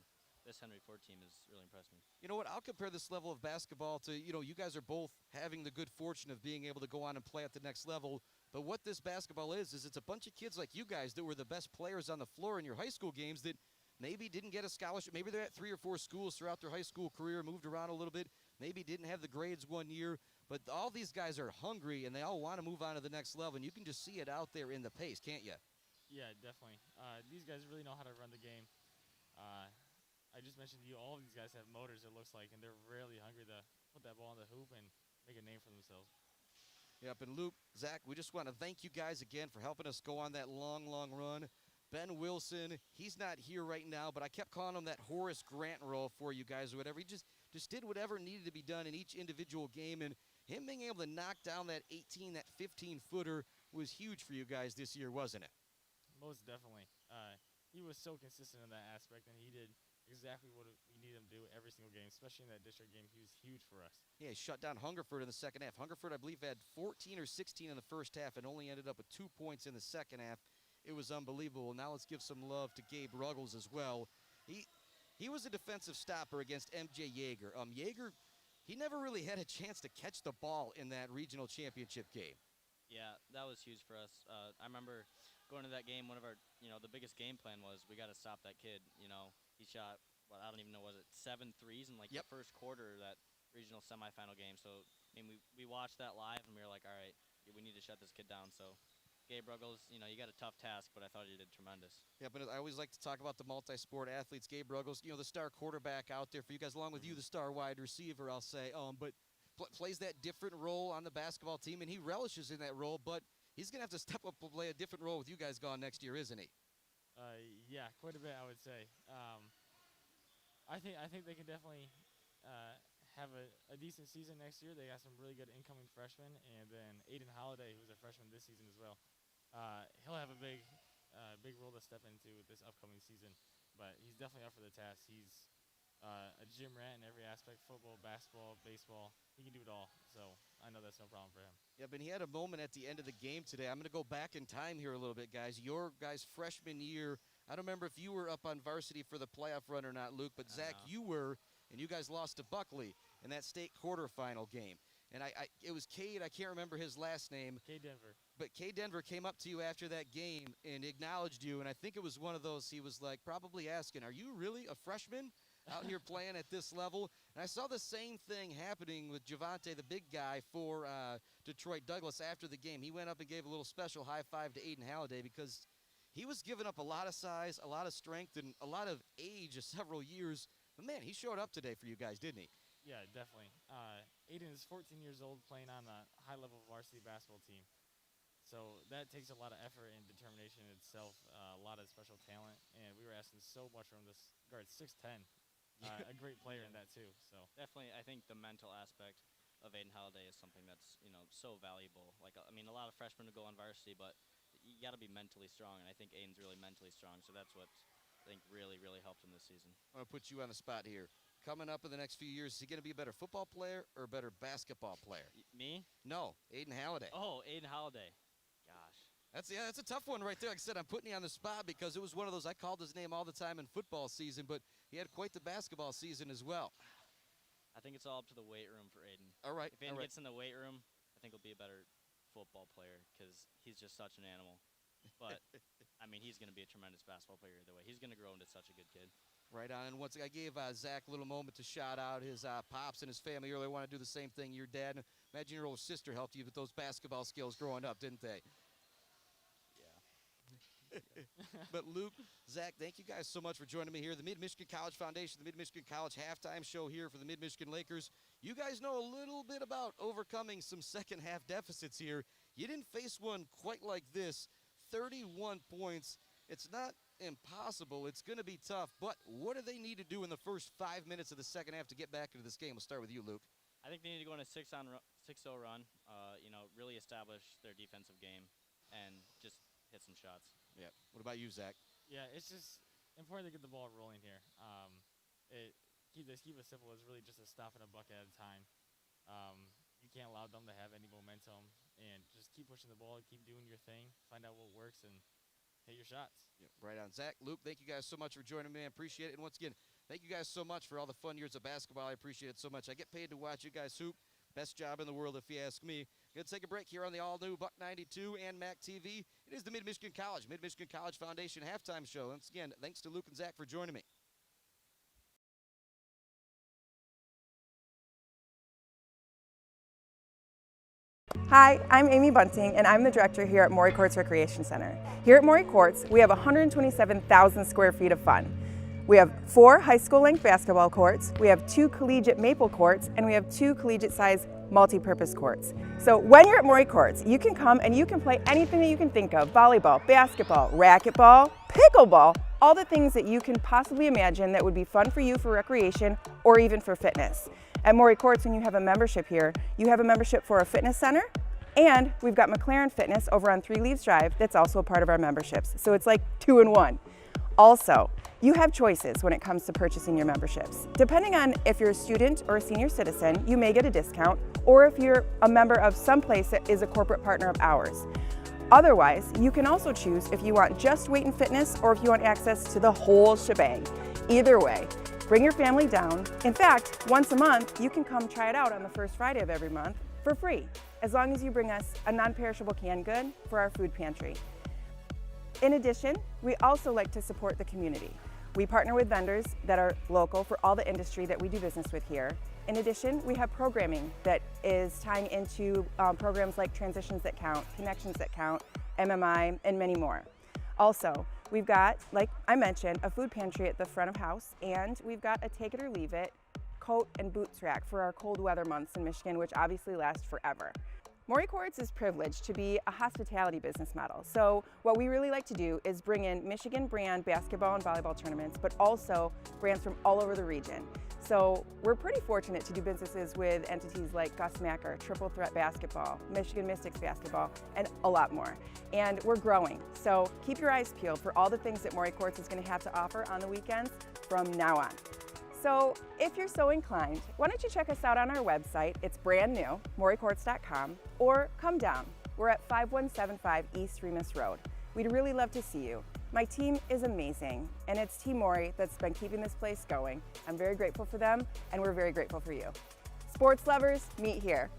this Henry Ford team has really impressed me. You know what? I'll compare this level of basketball to, you guys are both having the good fortune of being able to go on and play at the next level. But what this basketball is it's a bunch of kids like you guys that were the best players on the floor in your high school games that maybe didn't get a scholarship. Maybe they're at 3 or 4 schools throughout their high school career, moved around a little bit, maybe didn't have the grades one year. But all these guys are hungry, and they all want to move on to the next level. And you can just see it out there in the pace, can't you? Yeah, definitely. These guys really know how to run the game. I just mentioned to you, all of these guys have motors, it looks like, and they're really hungry to put that ball in the hoop and make a name for themselves. Yep, and Luke, Zach, we just want to thank you guys again for helping us go on that long, long run. Ben Wilson, he's not here right now, but I kept calling him that Horace Grant role for you guys or whatever. He just did whatever needed to be done in each individual game, and him being able to knock down that 18, that 15-footer was huge for you guys this year, wasn't it? Most definitely. He was so consistent in that aspect, and he did exactly what we needed him to do every single game, especially in that district game. He was huge for us. Yeah, he shut down Hungerford in the second half. Hungerford, I believe, had 14 or 16 in the first half and only ended up with 2 points in the second half. It was unbelievable. Now let's give some love to Gabe Ruggles as well. He was a defensive stopper against MJ Yeager. Yeager, he never really had a chance to catch the ball in that regional championship game. Yeah, that was huge for us. I remember going to that game, one of our, the biggest game plan was we got to stop that kid. He shot, I don't even know, was it 7 threes in the first quarter of that regional semifinal game. So, I mean, we watched that live, and we were like, all right, we need to shut this kid down. So, Gabe Ruggles, you got a tough task, but I thought he did tremendous. Yeah, but I always like to talk about the multi-sport athletes. Gabe Ruggles, the star quarterback out there for you guys, along with you, the star wide receiver, I'll say. But plays that different role on the basketball team, and he relishes in that role, but he's going to have to step up and play a different role with you guys gone next year, isn't he? Yeah, quite a bit, I would say. I think they can definitely have a decent season next year. They got some really good incoming freshmen, and then Aiden Holiday, who's a freshman this season as well. He'll have a big role to step into this upcoming season, but he's definitely up for the task. He's a gym rat in every aspect: football, basketball, baseball. He can do it all, so I know that's no problem for him. Yeah, but he had a moment at the end of the game today. I'm going to go back in time here a little bit, guys. Your guys' freshman year, I don't remember if you were up on varsity for the playoff run or not, Luke, but Zach, you were, and you guys lost to Buckley in that state quarterfinal game. And it was Cade, I can't remember his last name. Cade Denver. But Cade Denver came up to you after that game and acknowledged you, and I think it was one of those, he was like probably asking, are you really a freshman out here playing at this level? And I saw the same thing happening with Javante, the big guy for Detroit Douglas after the game. He went up and gave a little special high five to Aiden Halliday because he was giving up a lot of size, a lot of strength, and a lot of age of several years. But man, he showed up today for you guys, didn't he? Yeah, definitely. Aiden is 14 years old playing on a high-level varsity basketball team. So that takes a lot of effort and determination in itself, a lot of special talent, and we were asking so much from this guard, 6'10", a great player in that too. So definitely, I think the mental aspect of Aiden Halliday is something that's so valuable. Like, I mean, a lot of freshmen will go on varsity, but you got to be mentally strong, and I think Aiden's really mentally strong. So that's what I think really, really helped him this season. I'm gonna put you on the spot here. Coming up in the next few years, is he going to be a better football player or a better basketball player? Me? No, Aiden Halliday. Oh, Aiden Halliday. Gosh. That's a tough one right there. Like I said, I'm putting you on the spot because it was one of those, I called his name all the time in football season, but he had quite the basketball season as well. I think it's all up to the weight room for Aiden. All right. If Aiden gets in the weight room, I think he'll be a better football player because he's just such an animal. But I mean, he's going to be a tremendous basketball player either way. He's going to grow into such a good kid. Right on. And once I gave Zach a little moment to shout out his pops and his family earlier. I want to do the same thing. Your dad, imagine your older sister helped you with those basketball skills growing up, didn't they? But Luke, Zach, thank you guys so much for joining me here. The Mid-Michigan College Foundation, the Mid-Michigan College halftime show here for the Mid-Michigan Lakers. You guys know a little bit about overcoming some second half deficits here. You didn't face one quite like this. 31 points. It's not impossible. It's going to be tough. But what do they need to do in the first 5 minutes of the second half to get back into this game? We'll start with you, Luke. I think they need to go on a 6-0 run, really establish their defensive game and just hit some shots. Yeah. What about you, Zach? Yeah, it's just important to get the ball rolling here. Keep it simple. It's really just a stop and a bucket at a time. You can't allow them to have any momentum, and just keep pushing the ball, keep doing your thing, find out what works, and hit your shots. Yeah, right on. Zach, Luke, thank you guys so much for joining me. I appreciate it. And once again, thank you guys so much for all the fun years of basketball. I appreciate it so much. I get paid to watch you guys hoop. Best job in the world, if you ask me. Going to take a break here on the all-new Buck 92 and MAC TV. It is the Mid-Michigan College Foundation halftime show. Once again, thanks to Luke and Zach for joining me. Hi, I'm Amy Bunting, and I'm the director here at Morey Courts Recreation Center. Here at Morey Courts, we have 127,000 square feet of fun. We have 4 high school length basketball courts, we have 2 collegiate maple courts, and we have 2 collegiate size multi-purpose courts. So when you're at Morey Courts, you can come and you can play anything that you can think of: volleyball, basketball, racquetball, pickleball, all the things that you can possibly imagine that would be fun for you for recreation or even for fitness. At Morey Courts, when you have a membership here, you have a membership for a fitness center, and we've got McLaren Fitness over on 3 Leaves Drive that's also a part of our memberships. So it's like 2 in 1. Also, you have choices when it comes to purchasing your memberships. Depending on if you're a student or a senior citizen, you may get a discount, or if you're a member of some place that is a corporate partner of ours. Otherwise, you can also choose if you want just weight and fitness or if you want access to the whole shebang. Either way, bring your family down. In fact, once a month, you can come try it out on the first Friday of every month for free, as long as you bring us a non-perishable canned good for our food pantry. In addition, we also like to support the community. We partner with vendors that are local for all the industry that we do business with here. In addition, we have programming that is tying into programs like Transitions That Count, Connections That Count, MMI, and many more. Also, we've got, like I mentioned, a food pantry at the front of house, and we've got a take it or leave it coat and boots rack for our cold weather months in Michigan, which obviously last forever. Morey Courts is privileged to be a hospitality business model. So what we really like to do is bring in Michigan brand basketball and volleyball tournaments, but also brands from all over the region. So we're pretty fortunate to do businesses with entities like Gus Macker, Triple Threat Basketball, Michigan Mystics Basketball, and a lot more. And we're growing. So keep your eyes peeled for all the things that Morey Courts is going to have to offer on the weekends from now on. So if you're so inclined, why don't you check us out on our website? It's brand new, moreycourts.com, or come down. We're at 5175 East Remus Road. We'd really love to see you. My team is amazing, and it's Team Morey that's been keeping this place going. I'm very grateful for them, and we're very grateful for you. Sports lovers, meet here.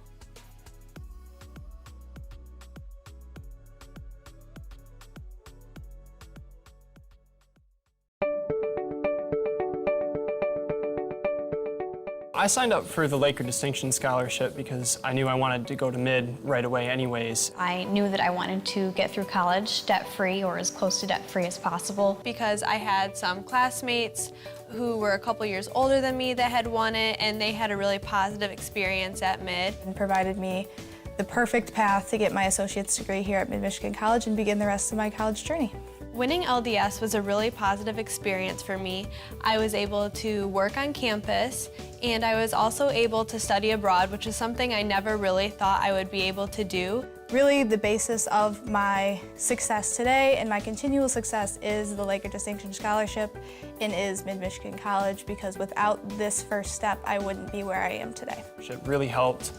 I signed up for the Laker Distinction Scholarship because I knew I wanted to go to mid right away anyways. I knew that I wanted to get through college debt-free or as close to debt-free as possible. Because I had some classmates who were a couple years older than me that had won it, and they had a really positive experience at mid. And provided me the perfect path to get my associate's degree here at Mid-Michigan College and begin the rest of my college journey. Winning LDS was a really positive experience for me. I was able to work on campus, and I was also able to study abroad, which is something I never really thought I would be able to do. Really, the basis of my success today and my continual success is the Laker Distinction Scholarship and is Mid-Michigan College, because without this first step, I wouldn't be where I am today. It really helped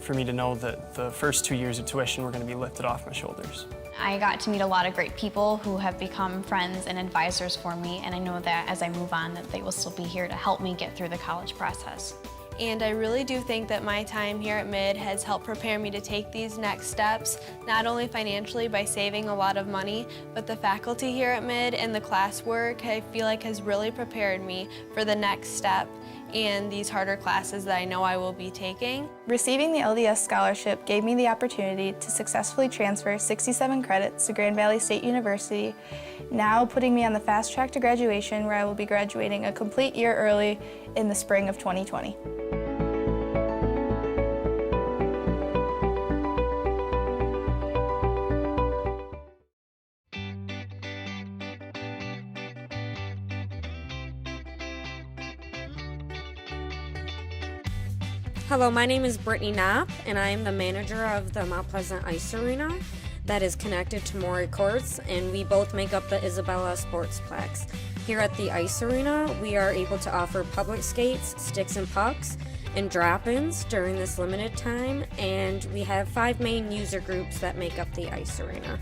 for me to know that the first 2 years of tuition were going to be lifted off my shoulders. I got to meet a lot of great people who have become friends and advisors for me, and I know that as I move on that they will still be here to help me get through the college process. And I really do think that my time here at Mid has helped prepare me to take these next steps, not only financially by saving a lot of money, but the faculty here at Mid and the classwork I feel like has really prepared me for the next step and these harder classes that I know I will be taking. Receiving the LDS scholarship gave me the opportunity to successfully transfer 67 credits to Grand Valley State University, now putting me on the fast track to graduation, where I will be graduating a complete year early in the spring of 2020. Hello, my name is Brittany Knopp, and I am the manager of the Mount Pleasant Ice Arena that is connected to Maury Courts, and we both make up the Isabella Sportsplex. Here at the Ice Arena, we are able to offer public skates, sticks and pucks, and drop-ins during this limited time, and we have 5 main user groups that make up the Ice Arena.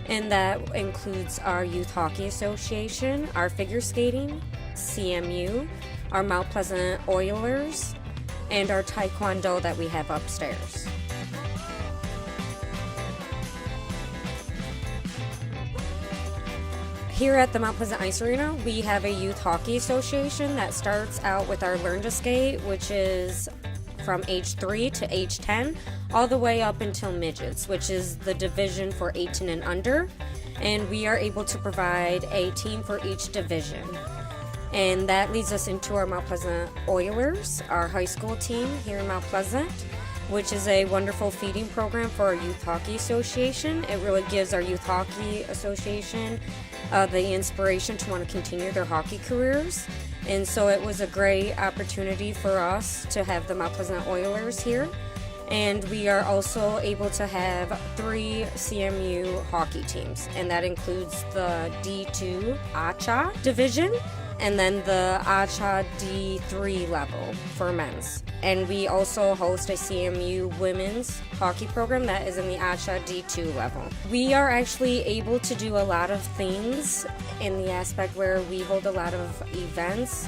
And that includes our Youth Hockey Association, our figure skating, CMU, our Mount Pleasant Oilers, and our Taekwondo that we have upstairs. Here at the Mount Pleasant Ice Arena, we have a Youth Hockey Association that starts out with our Learn to Skate, which is from age 3 to age 10, all the way up until midgets, which is the division for 18 and under, and we are able to provide a team for each division. And that leads us into our Mount Pleasant Oilers, our high school team here in Mount Pleasant, which is a wonderful feeding program for our Youth Hockey Association. It really gives our Youth Hockey Association the inspiration to want to continue their hockey careers. And so it was a great opportunity for us to have the Mount Pleasant Oilers here. And we are also able to have 3 CMU hockey teams, and that includes the D2 ACHA division, and then the ACHA D3 level for men's. And we also host a CMU women's hockey program that is in the ACHA D2 level. We are actually able to do a lot of things in the aspect where we hold a lot of events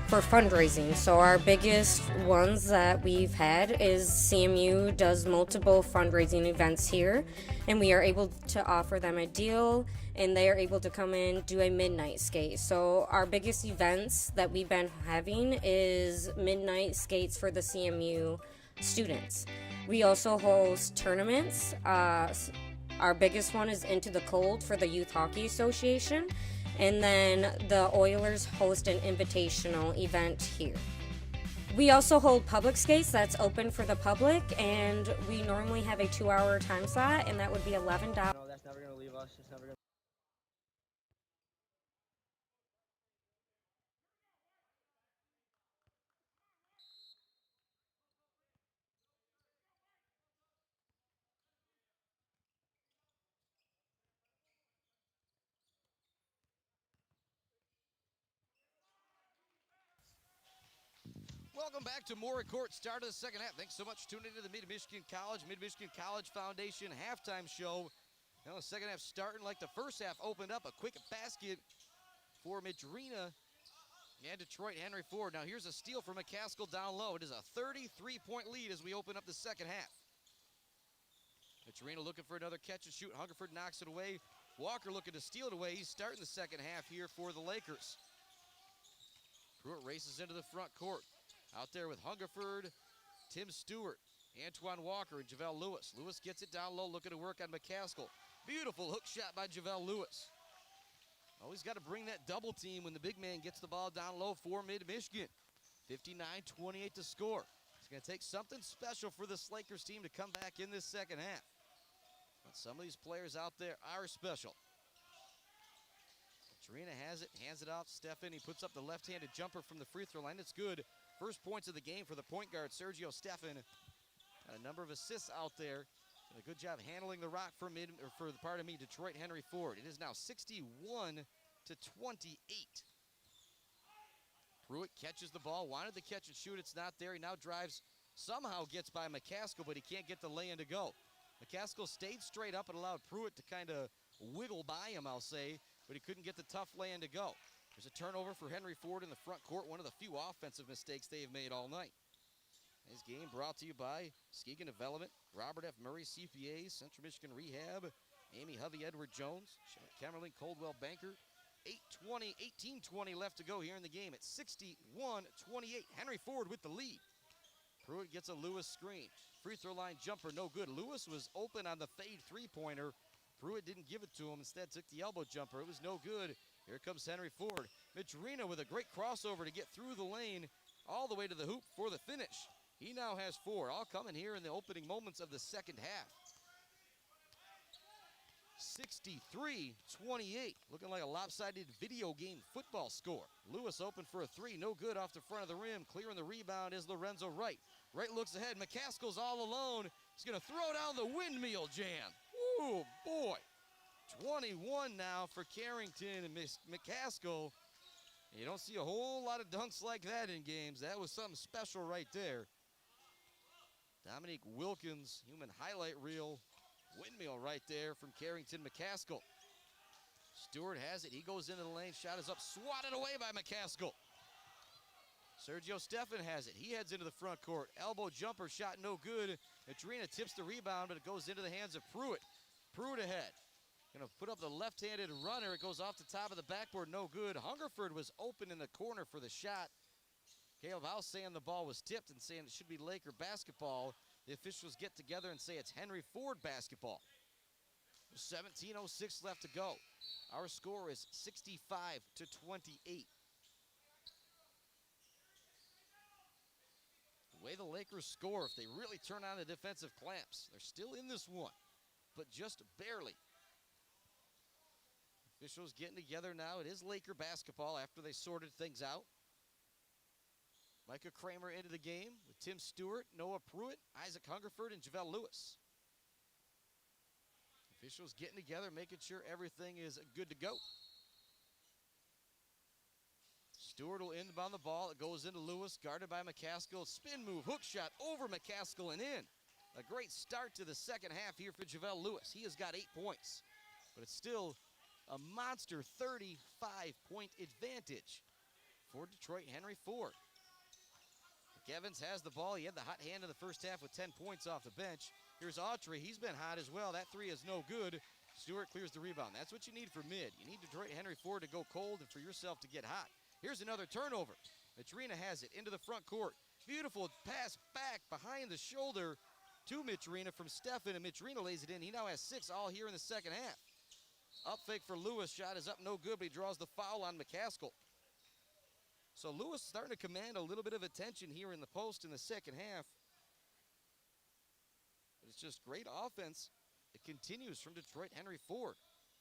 for fundraising. So our biggest ones that we've had is CMU does multiple fundraising events here, and we are able to offer them a deal, and they are able to come in, do a midnight skate. So our biggest events that we've been having is midnight skates for the CMU students. We also host tournaments. Our biggest one is Into the Cold for the Youth Hockey Association. And then the Oilers host an invitational event here. We also hold public skates that's open for the public, and we normally have a 2-hour time slot, and that would be $11. No, that's never going to leave us. It's never going to. Welcome back to Maury Court, start of the second half. Thanks so much for tuning into the Mid-Michigan College Foundation halftime show. Now the second half starting like the first half opened up. A quick basket for Madrina and Detroit Henry Ford. Now here's a steal from McCaskill down low. It is a 33-point lead as we open up the second half. Madrina looking for another catch and shoot. Hungerford knocks it away. Walker looking to steal it away. He's starting the second half here for the Lakers. Pruitt races into the front court. Out there with Hungerford, Tim Stewart, Antoine Walker, and JaVale Lewis. Lewis gets it down low, looking to work on McCaskill. Beautiful hook shot by JaVale Lewis. Always got to bring that double team when the big man gets the ball down low for Mid-Michigan. 59-28 to score. It's going to take something special for this Lakers team to come back in this second half. But some of these players out there are special. Trina has it, hands it off. Stephan, he puts up the left-handed jumper from the free throw line. It's good. First points of the game for the point guard, Sergio Stephan. Got a number of assists out there. Did a good job handling the rock for Detroit Henry Ford. It is now 61-28. Pruitt catches the ball, wanted to catch and shoot. It's not there. He now drives, somehow gets by McCaskill, but he can't get the lay-in to go. McCaskill stayed straight up and allowed Pruitt to kind of wiggle by him, I'll say, but he couldn't get the tough lay-in to go. There's a turnover for Henry Ford in the front court, one of the few offensive mistakes they have made all night. This game brought to you by Skegan Development, Robert F. Murray CPA, Central Michigan Rehab, Amy Hovey Edward Jones, Camerlin Coldwell Banker. 18:20 left to go here in the game at 61-28. Henry Ford with the lead. Pruitt gets a Lewis screen. Free throw line jumper, no good. Lewis was open on the fade three-pointer. Pruitt didn't give it to him, instead took the elbow jumper. It was no good. Here comes Henry Ford. Mitrina with a great crossover to get through the lane all the way to the hoop for the finish. He now has 4, all coming here in the opening moments of the second half. 63-28, looking like a lopsided video game football score. Lewis open for a 3, no good off the front of the rim. Clearing the rebound is Lorenzo Wright. Wright looks ahead, McCaskill's all alone. He's gonna throw down the windmill jam. Ooh, boy. 21 now for Carrington and McCaskill. You don't see a whole lot of dunks like that in games. That was something special right there. Dominique Wilkins, human highlight reel. Windmill right there from Carrington McCaskill. Stewart has it. He goes into the lane. Shot is up. Swatted away by McCaskill. Sergio Stephan has it. He heads into the front court. Elbow jumper shot no good. Adrena tips the rebound, but it goes into the hands of Pruitt. Pruitt ahead. Going to put up the left-handed runner. It goes off the top of the backboard. No good. Hungerford was open in the corner for the shot. Caleb House saying the ball was tipped and saying it should be Laker basketball. The officials get together and say it's Henry Ford basketball. 17:06 left to go. Our score is 65-28. The way the Lakers score, if they really turn on the defensive clamps, they're still in this one, but just barely. Officials getting together now. It is Laker basketball after they sorted things out. Micah Kramer into the game with Tim Stewart, Noah Pruitt, Isaac Hungerford, and Javale Lewis. Officials getting together, making sure everything is good to go. Stewart will inbound the ball. It goes into Lewis, guarded by McCaskill. Spin move, hook shot over McCaskill and in. A great start to the second half here for Javale Lewis. He has got 8 points, but it's still a monster 35-point advantage for Detroit Henry Ford. Evans has the ball. He had the hot hand in the first half with 10 points off the bench. Here's Autry. He's been hot as well. That 3 is no good. Stewart clears the rebound. That's what you need for mid. You need Detroit Henry Ford to go cold and for yourself to get hot. Here's another turnover. Mitrina has it into the front court. Beautiful pass back behind the shoulder to Mitrina from Stephan, and Mitrina lays it in. He now has 6 all here in the second half. Up fake for Lewis. Shot is up, no good, but he draws the foul on McCaskill. So Lewis starting to command a little bit of attention here in the post in the second half. But it's just great offense. It continues from Detroit Henry Ford.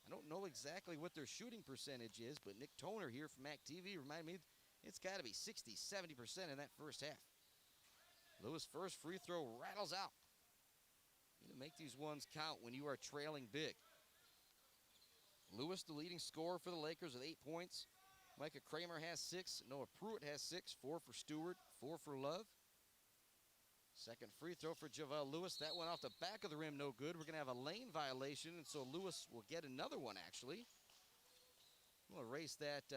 I don't know exactly what their shooting percentage is, but Nick Toner here from MAC TV reminded me it's got to be 60, 70% in that first half. Lewis' first free throw rattles out. You need to make these ones count when you are trailing big. Lewis, the leading scorer for the Lakers with 8 points. Micah Kramer has 6. Noah Pruitt has 6. 4 for Stewart, 4 for Love. Second free throw for Javale Lewis. That went off the back of the rim, no good. We're going to have a lane violation, and so Lewis will get another one, actually. We'll erase that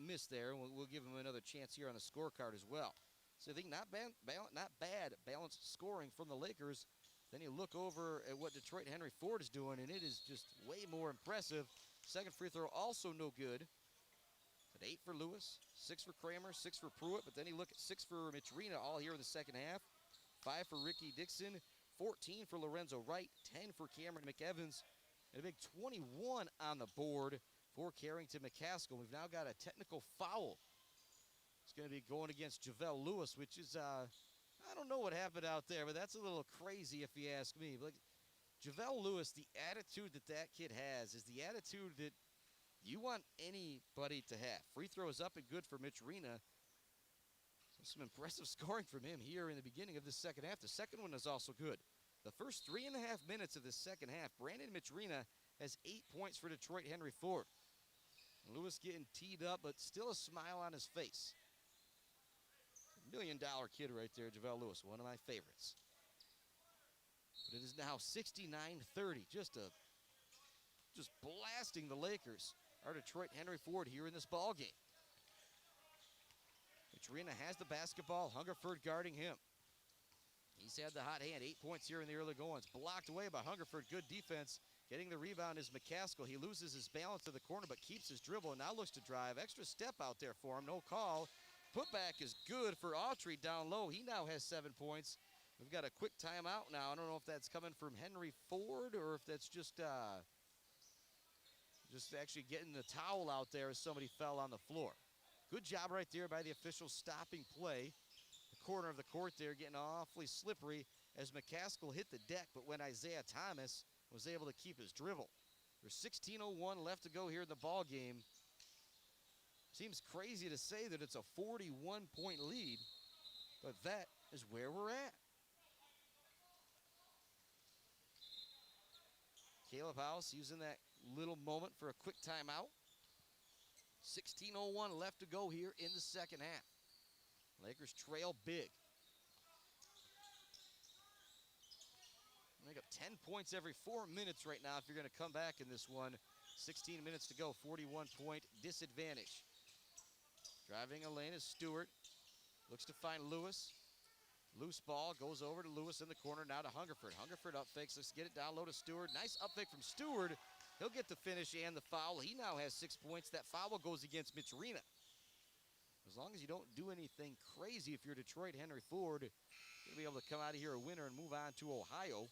miss there, and we'll give him another chance here on the scorecard as well. So I think not bad balanced scoring from the Lakers. Then you look over at what Detroit Henry Ford is doing, and it is just way more impressive. Second free throw also no good. At 8 for Lewis, 6 for Kramer, 6 for Pruitt, but then you look at 6 for Mitrina all here in the second half. 5 for Ricky Dixon, 14 for Lorenzo Wright, 10 for Cameron McEvans, and a big 21 on the board for Carrington McCaskill. We've now got a technical foul. It's going to be going against Javale Lewis, which is, I don't know what happened out there, but that's a little crazy if you ask me. But Javale Lewis, the attitude that kid has is the attitude that you want anybody to have. Free throw is up and good for Mitch Rena. Some impressive scoring from him here in the beginning of this second half. The second one is also good. The first 3.5 minutes of this second half, Brandon Mitrina has 8 points for Detroit Henry Ford. Lewis getting teed up, but still a smile on his face. $1 million kid right there, Javale Lewis, one of my favorites. But it is now 69-30, just blasting the Lakers. Our Detroit Henry Ford here in this ball game. Mitrina has the basketball. Hungerford guarding him. He's had the hot hand. 8 points here in the early goings. Blocked away by Hungerford. Good defense. Getting the rebound is McCaskill. He loses his balance to the corner but keeps his dribble and now looks to drive. Extra step out there for him. No call. Putback is good for Autry down low. He now has 7 points. We've got a quick timeout now. I don't know if that's coming from Henry Ford or if that's just actually getting the towel out there as somebody fell on the floor. Good job right there by the officials stopping play. The corner of the court there getting awfully slippery as McCaskill hit the deck, but when Isaiah Thomas was able to keep his dribble. There's 16:01 left to go here in the ball game. Seems crazy to say that it's a 41-point lead, but that is where we're at. Caleb House using that little moment for a quick timeout. 16:01 left to go here in the second half. Lakers trail big. Make up 10 points every 4 minutes right now if you're going to come back in this one. 16 minutes to go, 41-point disadvantage. Driving a lane is Stewart. Looks to find Lewis. Loose ball goes over to Lewis in the corner, now to Hungerford. Hungerford up fakes, let's get it down low to Stewart. Nice up fake from Stewart. He'll get the finish and the foul. He now has 6 points. That foul goes against Mitch Arena. As long as you don't do anything crazy, if you're Detroit, Henry Ford, you're going to be able to come out of here a winner and move on to Ohio.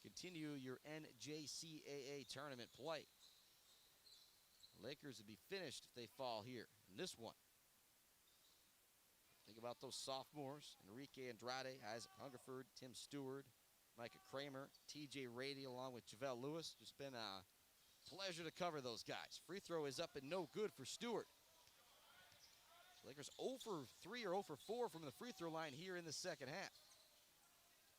Continue your NJCAA tournament play. The Lakers would be finished if they fall here in this one. Think about those sophomores, Enrique Andrade, Isaac Hungerford, Tim Stewart, Micah Kramer, TJ Rady, along with Javale Lewis. Just been a pleasure to cover those guys. Free throw is up and no good for Stewart. Lakers 0 for 3 or 0 for 4 from the free throw line here in the second half.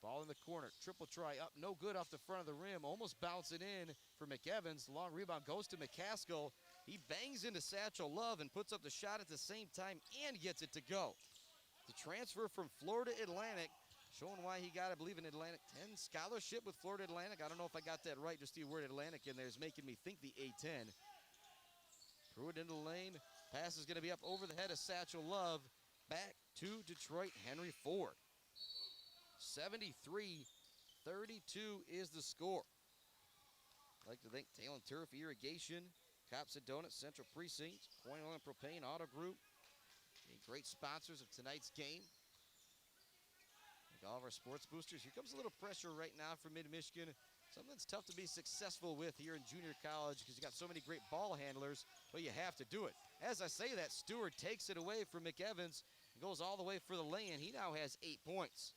Ball in the corner, triple try up, no good off the front of the rim. Almost bouncing in for McEvans. Long rebound goes to McCaskill. He bangs into Satchel Love and puts up the shot at the same time and gets it to go. The transfer from Florida Atlantic, showing why he got, I believe, an Atlantic 10 scholarship with Florida Atlantic. I don't know if I got that right. Just the word Atlantic in there is making me think the A10. Pruitt into the lane. Pass is going to be up over the head of Satchel Love. Back to Detroit, Henry Ford. 73-32 is the score. I'd like to thank Tail and Turf Irrigation, Cops and Donuts, Central Precinct, Point Oil and Propane Auto Group, being great sponsors of tonight's game. Like all of our sports boosters, here comes a little pressure right now for Mid-Michigan. Something that's tough to be successful with here in junior college because you got so many great ball handlers, but you have to do it. As I say that, Stewart takes it away from McEvans and goes all the way for the lay-in. He now has 8 points.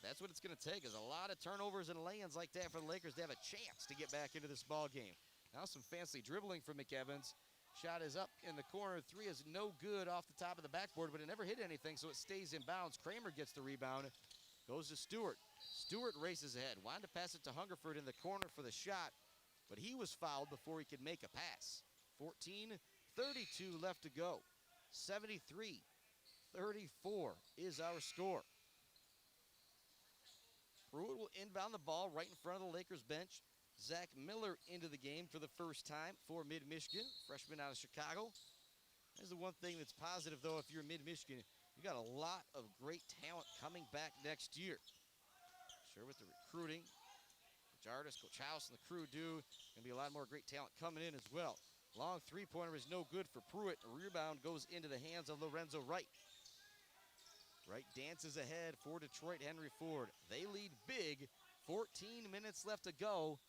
That's what it's going to take, is a lot of turnovers and lay-ins like that for the Lakers to have a chance to get back into this ball game. Now some fancy dribbling from McEvans. Shot is up in the corner. 3 is no good off the top of the backboard, but it never hit anything, so it stays in bounds. Kramer gets the rebound. Goes to Stewart. Stewart races ahead. Wanted to pass it to Hungerford in the corner for the shot, but he was fouled before he could make a pass. 14:32 left to go. 73-34 is our score. Pruitt will inbound the ball right in front of the Lakers bench. Zach Miller into the game for the first time for Mid-Michigan, freshman out of Chicago. That's the one thing that's positive, though, if you're Mid-Michigan. You got a lot of great talent coming back next year. Sure, with the recruiting, Coach Artis, Coach House, and the crew do. Going to be a lot more great talent coming in as well. Long three-pointer is no good for Pruitt. A rebound goes into the hands of Lorenzo Wright. Wright dances ahead for Detroit Henry Ford. They lead big. 14 minutes left to go.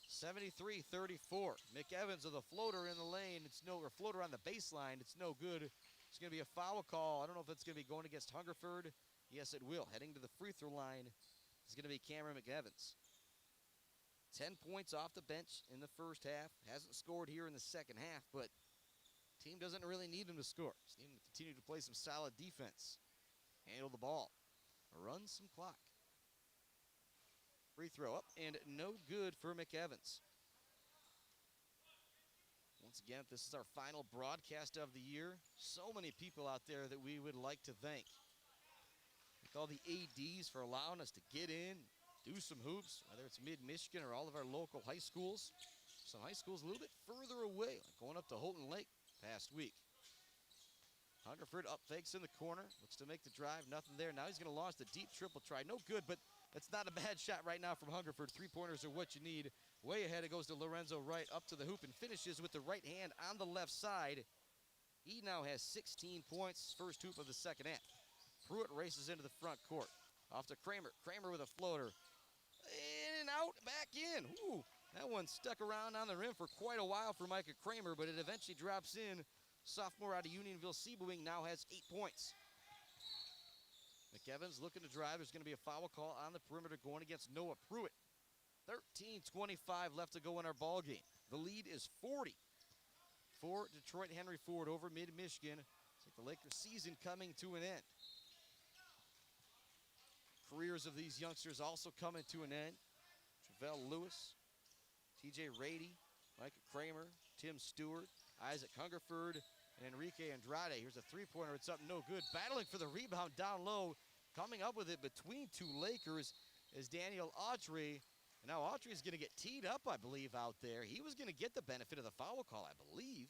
73-34. McEvans with a floater in the lane. It's no, or floater on the baseline. It's no good. It's going to be a foul call. I don't know if it's going to be going against Hungerford. Yes, it will. Heading to the free throw line is going to be Cameron McEvans. 10 points off the bench in the first half. Hasn't scored here in the second half, but team doesn't really need him to score. Just need him to continue to play some solid defense. Handle the ball. Run some clock. Free throw up and no good for McEvans. Once again, this is our final broadcast of the year. So many people out there that we would like to thank. Thank all the ADs for allowing us to get in, do some hoops, whether it's Mid-Michigan or all of our local high schools. Some high schools a little bit further away, like going up to Holton Lake past week. Hungerford up fakes in the corner. Looks to make the drive. Nothing there. Now he's going to launch the deep triple try. No good, but it's not a bad shot right now from Hungerford. Three-pointers are what you need. Way ahead, it goes to Lorenzo Wright up to the hoop and finishes with the right hand on the left side. He now has 16 points. First hoop of the second half. Pruitt races into the front court. Off to Kramer. Kramer with a floater. In and out, back in. Ooh, that one stuck around on the rim for quite a while for Micah Kramer, but it eventually drops in. Sophomore out of Unionville-Sebewaing now has 8 points. McEvans looking to drive. There's going to be a foul call on the perimeter going against Noah Pruitt. 13:25 left to go in our ball game. The lead is 40 for Detroit Henry Ford over Mid-Michigan. It's like the Lakers season coming to an end. Careers of these youngsters also coming to an end. Travell Lewis, TJ Rady, Micah Kramer, Tim Stewart, Isaac Hungerford, and Enrique Andrade. Here's a three-pointer. It's up no good. Battling for the rebound down low. Coming up with it between two Lakers is Daniel Autry. And now Autry's going to get teed up, I believe, out there. He was going to get the benefit of the foul call, I believe.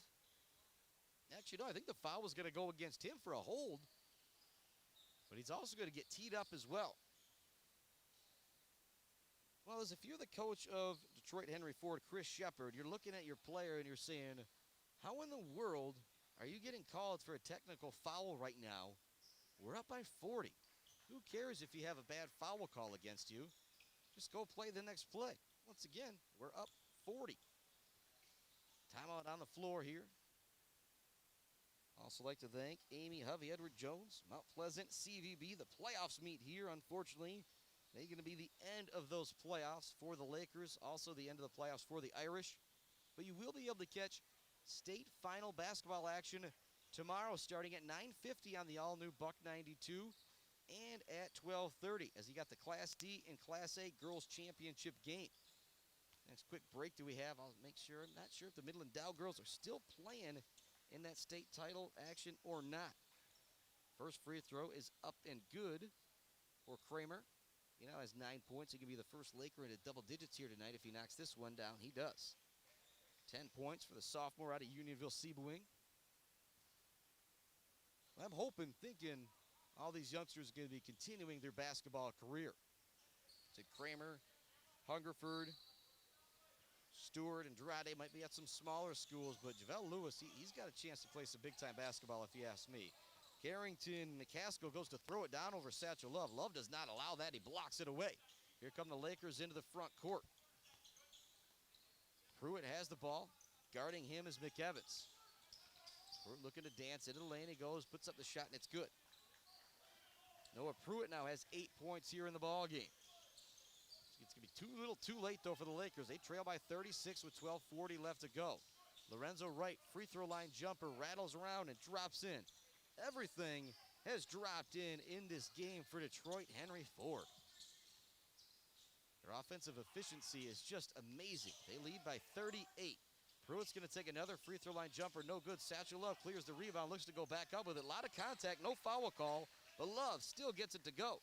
Actually, no, I think the foul was going to go against him for a hold. But he's also going to get teed up as well. Well, as if you're the coach of Detroit Henry Ford, Chris Shepard, you're looking at your player and you're saying, how in the world are you getting called for a technical foul right now? We're up by 40. Who cares if you have a bad foul call against you? Just go play the next play. Once again, we're up 40. Timeout on the floor here. Also like to thank Amy Hovey, Edward Jones, Mount Pleasant, CVB. The playoffs meet here, unfortunately. They're going to be the end of those playoffs for the Lakers. Also the end of the playoffs for the Irish. But you will be able to catch state final basketball action tomorrow starting at 9:50 on the all-new Buck 92 and at 12:30 as you got the Class D and Class A Girls Championship game. Next quick break do we have? I'll make sure. I'm not sure if the Midland Dow girls are still playing in that state title action or not. First free throw is up and good for Kramer. He now has 9 points. He can be the first Laker into double digits here tonight if he knocks this one down. He does. 10 points for the sophomore out of Unionville-Sebewaing. I'm hoping, thinking, all these youngsters are going to be continuing their basketball career. To Kramer, Hungerford, Stewart, and Andrade might be at some smaller schools, but Javale Lewis, he's got a chance to play some big-time basketball if you ask me. Carrington McCaskill goes to throw it down over Satchel Love. Love does not allow that. He blocks it away. Here come the Lakers into the front court. Pruitt has the ball. Guarding him is McEvans. Pruitt looking to dance into the lane. He goes, puts up the shot, and it's good. Noah Pruitt now has 8 points here in the ball game. It's going to be too little too late, though, for the Lakers. They trail by 36 with 12:40 left to go. Lorenzo Wright, free throw line jumper, rattles around and drops in. Everything has dropped in this game for Detroit Henry Ford. Their offensive efficiency is just amazing. They lead by 38. Pruitt's going to take another free throw line jumper. No good. Satchel Love clears the rebound. Looks to go back up with it. A lot of contact. No foul call. But Love still gets it to go.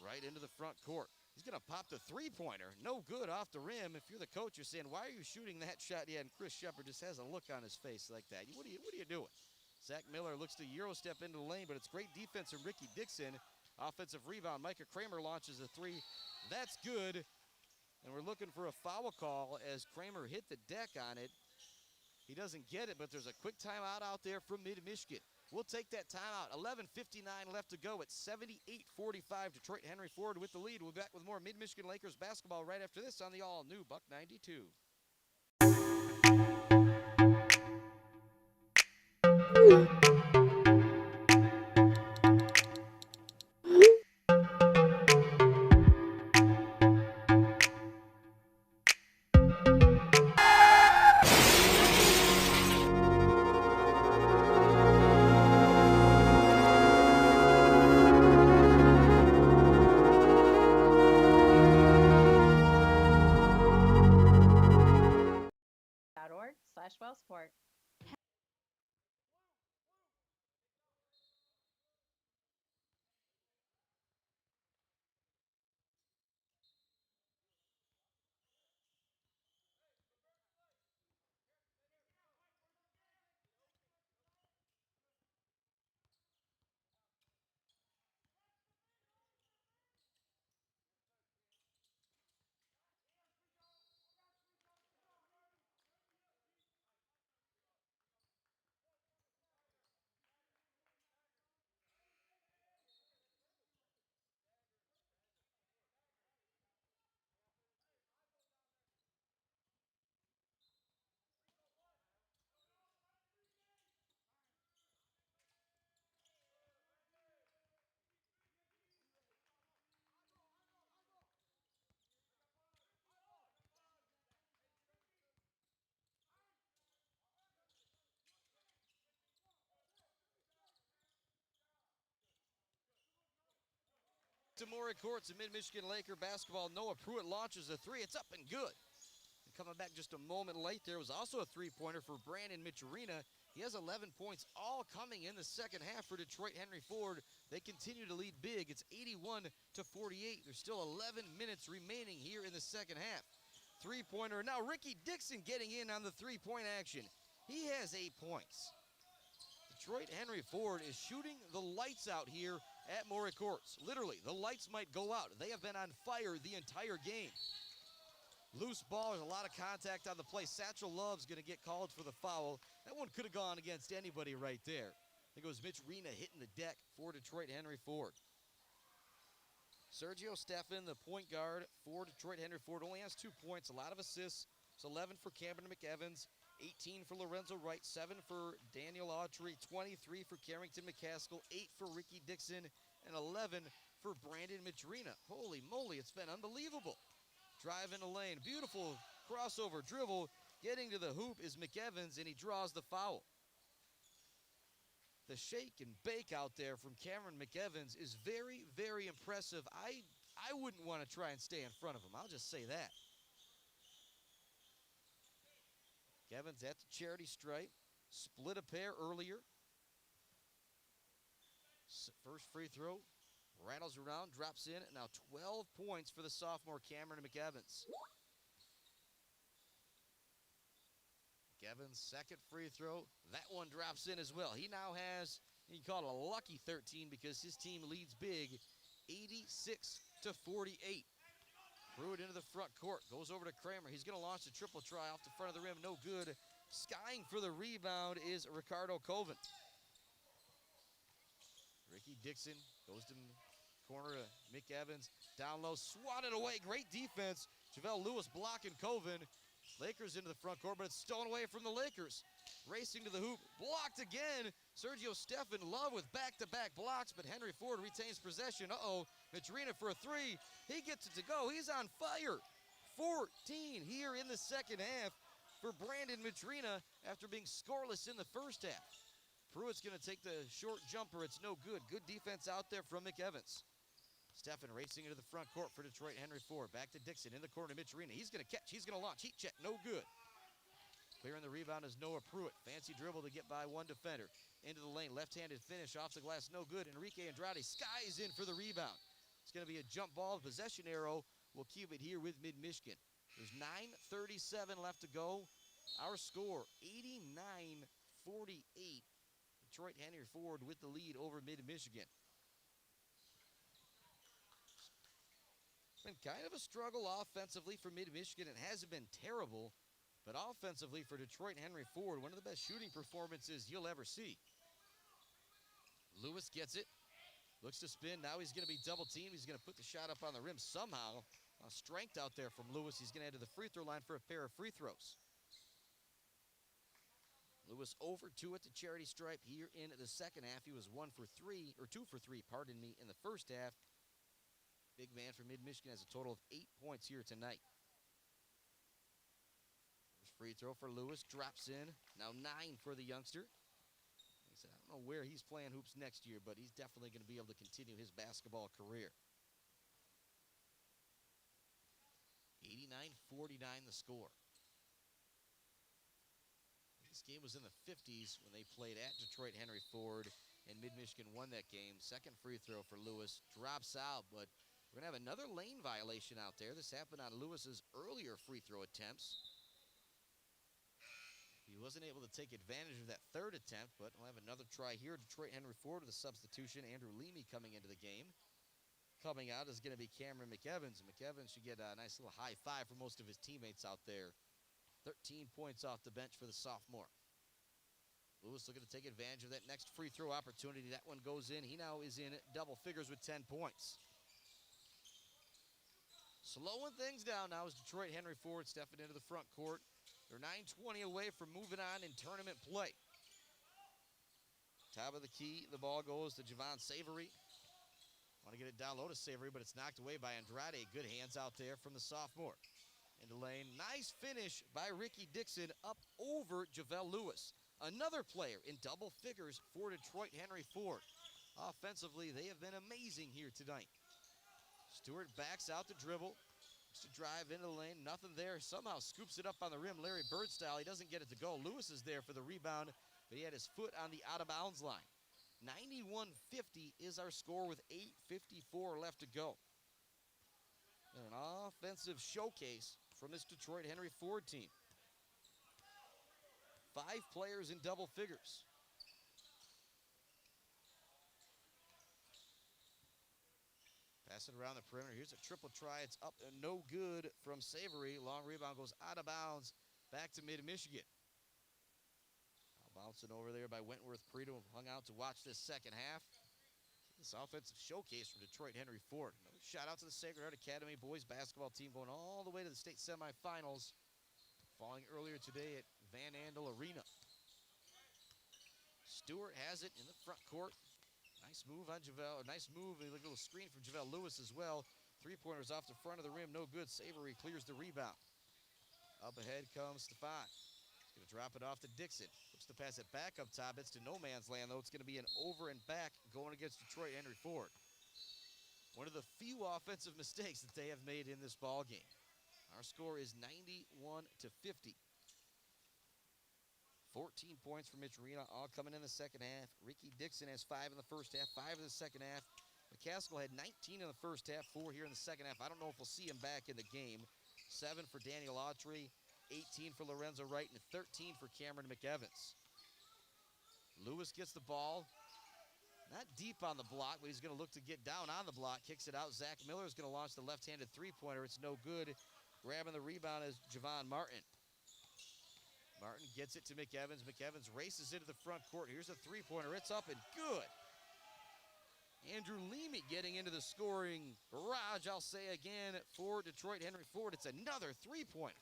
Right into the front court. He's going to pop the three-pointer. No good off the rim. If you're the coach, you're saying, why are you shooting that shot? Yeah, and Chris Shepard just has a look on his face like that. What are you doing? Zach Miller looks to Euro step into the lane, but it's great defense from Ricky Dixon. Offensive rebound. Micah Kramer launches a three. That's good. And we're looking for a foul call as Kramer hit the deck on it. He doesn't get it, but there's a quick timeout out there from Mid-Michigan. We'll take that timeout. 11:59 left to go. It's 78-45. Detroit Henry Ford with the lead. We'll be back with more Mid-Michigan Lakers basketball right after this on the all-new Buck 92. .org/wellsport. to Maury Courts and Mid-Michigan Laker basketball. Noah Pruitt launches a three. It's up and good. And coming back just a moment late, there was also a three-pointer for Brandon Micharina. He has 11 points, all coming in the second half for Detroit Henry Ford. They continue to lead big. It's 81-48. There's still 11 minutes remaining here in the second half. Three-pointer. Now Ricky Dixon getting in on the three-point action. He has 8 points. Detroit Henry Ford is shooting the lights out here at Maury Courts. Literally, the lights might go out. They have been on fire the entire game. Loose ball, there's a lot of contact on the play. Satchel Love's going to get called for the foul. That one could have gone against anybody right there. I think it was Mitch Rena hitting the deck for Detroit Henry Ford. Sergio Steffen, the point guard for Detroit Henry Ford, only has 2 points, a lot of assists. It's 11 for Cameron McEvans, 18 for Lorenzo Wright, 7 for Daniel Autry, 23 for Carrington McCaskill, 8 for Ricky Dixon, and 11 for Brandon Micharina. Holy moly, it's been unbelievable. Drive in the lane, beautiful crossover dribble. Getting to the hoop is McEvans, and he draws the foul. The shake and bake out there from Cameron McEvans is very, very impressive. I wouldn't want to try and stay in front of him. I'll just say that. McEvans at the charity stripe. Split a pair earlier. First free throw. Rattles around, drops in. Now 12 points for the sophomore Cameron McEvans. McEvans' second free throw. That one drops in as well. He now has, you can call it a lucky 13 because his team leads big, 86-48. Threw it into the front court. Goes over to Kramer. He's going to launch a triple try off the front of the rim. No good. Skying for the rebound is Ricardo Coven. Ricky Dixon goes to corner to McEvans. Down low, swatted away. Great defense. JaVale Lewis blocking Coven. Lakers into the front court, but it's stolen away from the Lakers. Racing to the hoop, blocked again. Sergio Steffen, Love with back-to-back blocks, but Henry Ford retains possession. Micharina for a three. He gets it to go. He's on fire. 14 here in the second half for Brandon Micharina after being scoreless in the first half. Pruitt's going to take the short jumper. It's no good. Good defense out there from McEvans. Steffen racing into the front court for Detroit Henry Ford. Back to Dixon in the corner, Micharina. He's going to catch. He's going to launch. Heat check. No good. Clearing the rebound is Noah Pruitt. Fancy dribble to get by one defender. Into the lane. Left-handed finish off the glass. No good. Enrique Andrade skies in for the rebound. It's going to be a jump ball. Possession arrow will keep it here with Mid-Michigan. There's 9:37 left to go. Our score, 89-48. Detroit Henry Ford with the lead over Mid-Michigan. It's been kind of a struggle offensively for Mid-Michigan. It hasn't been terrible, but offensively for Detroit Henry Ford, one of the best shooting performances you'll ever see. Lewis gets it. Looks to spin. Now he's going to be double-teamed. He's going to put the shot up on the rim somehow. Strength out there from Lewis. He's going to head to the free throw line for a pair of free throws. Lewis over 2 at the charity stripe here in the second half. He was 2 for 3, in the first half. Big man for Mid-Michigan has a total of 8 points here tonight. First free throw for Lewis, drops in. Now 9 for the youngster. He said, I don't know where he's playing hoops next year, but he's definitely going to be able to continue his basketball career. 89-49 the score. This game was in the 50s when they played at Detroit Henry Ford, and Mid-Michigan won that game. Second free throw for Lewis, drops out, but we're going to have another lane violation out there. This happened on Lewis's earlier free throw attempts. He wasn't able to take advantage of that third attempt, but we'll have another try here. Detroit Henry Ford with a substitution. Andrew Leamy coming into the game. Coming out is going to be Cameron McEvans. McEvans should get a nice little high five for most of his teammates out there. 13 points off the bench for the sophomore. Lewis looking to take advantage of that next free throw opportunity. That one goes in. He now is in double figures with 10 points. Slowing things down now is Detroit Henry Ford stepping into the front court. They're 9:20 away from moving on in tournament play. Top of the key, the ball goes to Javon Savory. Want to get it down low to Savory, but it's knocked away by Andrade. Good hands out there from the sophomore. Into lane, nice finish by Ricky Dixon up over JaVale Lewis. Another player in double figures for Detroit Henry Ford. Offensively, they have been amazing here tonight. Stewart backs out the dribble. To drive into the lane, nothing there. Somehow scoops it up on the rim, Larry Bird style. He doesn't get it to go. Lewis is there for the rebound, but he had his foot on the out-of-bounds line. 91-50 is our score with 8:54 left to go. And an offensive showcase from this Detroit Henry Ford team. 5 players in double figures. Pass it around the perimeter. Here's a triple try. It's up and no good from Savory. Long rebound goes out of bounds. Back to Mid-Michigan. Bouncing over there by Wentworth Preto. Hung out to watch this second half. This offensive showcase from Detroit Henry Ford. Shout out to the Sacred Heart Academy boys basketball team going all the way to the state semifinals. Falling earlier today at Van Andel Arena. Stewart has it in the front court. Nice move on JaVale. Nice move. A little screen from JaVale Lewis as well. Three-pointers off the front of the rim. No good. Savory clears the rebound. Up ahead comes Stefan. He's going to drop it off to Dixon. Looks to pass it back up top. It's to no man's land, though. It's going to be an over and back going against Detroit Henry Ford. One of the few offensive mistakes that they have made in this ball game. Our score is 91-50. 14 points for Mitch Arena, all coming in the second half. Ricky Dixon has 5 in the first half, 5 in the second half. McCaskill had 19 in the first half, 4 here in the second half. I don't know if we'll see him back in the game. 7 for Daniel Autry, 18 for Lorenzo Wright, and 13 for Cameron McEvans. Lewis gets the ball. Not deep on the block, but he's going to look to get down on the block. Kicks it out. Zach Miller is going to launch the left-handed three-pointer. It's no good. Grabbing the rebound is Javon Martin. Martin gets it to McEvans. McEvans races into the front court. Here's a three-pointer. It's up and good. Andrew Leamy getting into the scoring barrage, I'll say again, for Detroit Henry Ford. It's another three-pointer.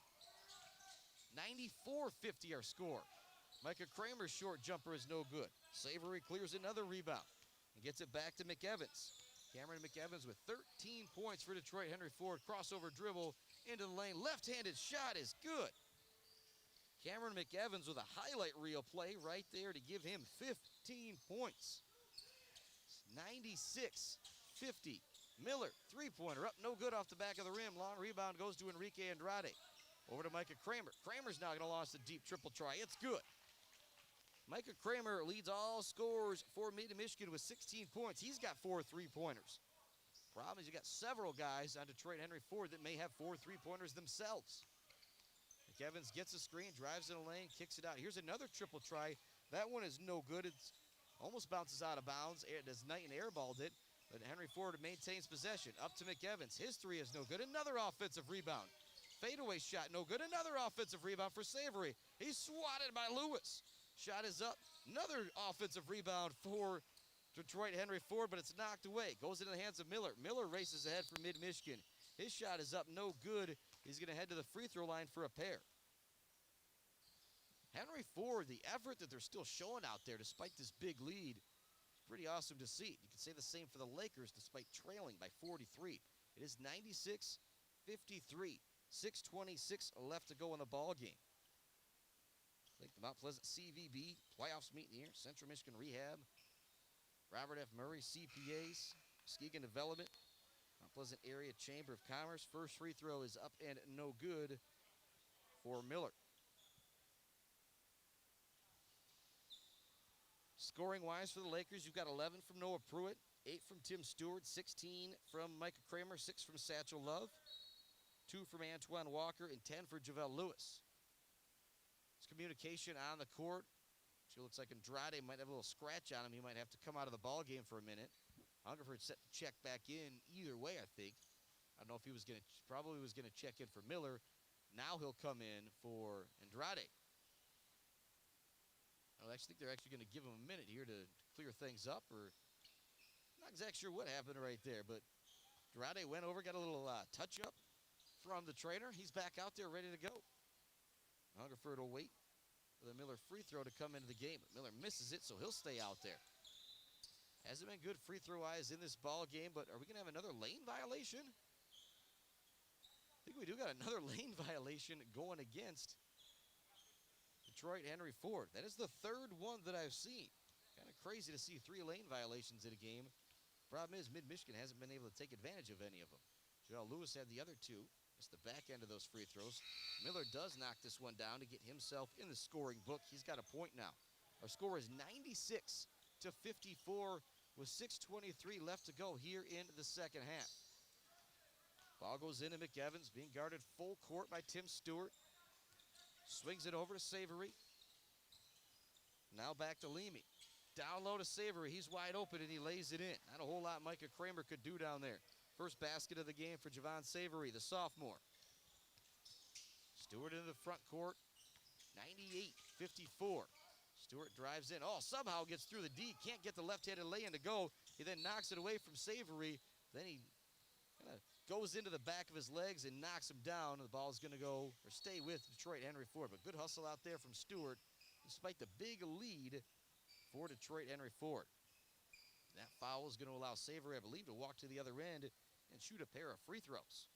94-50 our score. Micah Kramer's short jumper is no good. Savory clears another rebound and gets it back to McEvans. Cameron McEvans with 13 points for Detroit Henry Ford. Crossover dribble into the lane. Left-handed shot is good. Cameron McEvans with a highlight reel play right there to give him 15 points. 96-50. Miller, three-pointer up, no good off the back of the rim. Long rebound goes to Enrique Andrade. Over to Micah Kramer. Kramer's now going to launch the deep triple try. It's good. Micah Kramer leads all scorers for Mid-Michigan with 16 points. He's got 4 three-pointers. Problem is you got several guys on Detroit Henry Ford that may have 4 three-pointers themselves. McEvans gets a screen, drives in a lane, kicks it out. Here's another triple try. That one is no good. It almost bounces out of bounds. As Knighton airballed it, but Henry Ford maintains possession. Up to McEvans. His three is no good. Another offensive rebound. Fadeaway shot, no good. Another offensive rebound for Savory. He's swatted by Lewis. Shot is up. Another offensive rebound for Detroit Henry Ford, but it's knocked away. Goes into the hands of Miller. Miller races ahead for Mid-Michigan. His shot is up, no good. He's going to head to the free throw line for a pair. Henry Ford, the effort that they're still showing out there despite this big lead, is pretty awesome to see. You can say the same for the Lakers despite trailing by 43. It is 96-53. 6:26 left to go in the ball game. I think the Mount Pleasant CVB playoffs meet in the air. Central Michigan Rehab, Robert F. Murray CPAs, Muskegon Development, Mount Pleasant Area Chamber of Commerce. First free throw is up and no good for Miller. Scoring-wise for the Lakers, you've got 11 from Noah Pruitt, 8 from Tim Stewart, 16 from Micah Kramer, 6 from Satchel Love, 2 from Antoine Walker, and 10 for JaVale Lewis. It's communication on the court. It looks like Andrade might have a little scratch on him. He might have to come out of the ball game for a minute. Hungerford set to check back in either way, I think. I don't know if he was going to, probably was going to check in for Miller. Now he'll come in for Andrade. I actually think they're actually going to give him a minute here to clear things up, or not exactly sure what happened right there, but Andrade went over, got a little touch-up from the trainer. He's back out there ready to go. Hungerford will wait for the Miller free throw to come into the game. But Miller misses it, so he'll stay out there. Hasn't been good free throw eyes in this ball game, but are we going to have another lane violation? I think we do got another lane violation going against Detroit Henry Ford. That is the third one that I've seen. Kind of crazy to see 3 lane violations in a game. Problem is, Mid-Michigan hasn't been able to take advantage of any of them. Joel Lewis had the other two. It's the back end of those free throws. Miller does knock this one down to get himself in the scoring book. He's got a point now. Our score is 96-54 with 6:23 left to go here in the second half. Ball goes into McEvans, being guarded full court by Tim Stewart. Swings it over to Savory. Now back to Leamy. Down low to Savory. He's wide open and he lays it in. Not a whole lot Micah Kramer could do down there. First basket of the game for Javon Savory, the sophomore. Stewart into the front court. 98-54. Stewart drives in. Oh, somehow gets through the D. Can't get the left-handed lay-in to go. He then knocks it away from Savory. Then he kind of goes into the back of his legs and knocks him down. The ball is going to go or stay with Detroit Henry Ford. But good hustle out there from Stewart despite the big lead for Detroit Henry Ford. That foul is going to allow Savory, I believe, to walk to the other end and shoot a pair of free throws.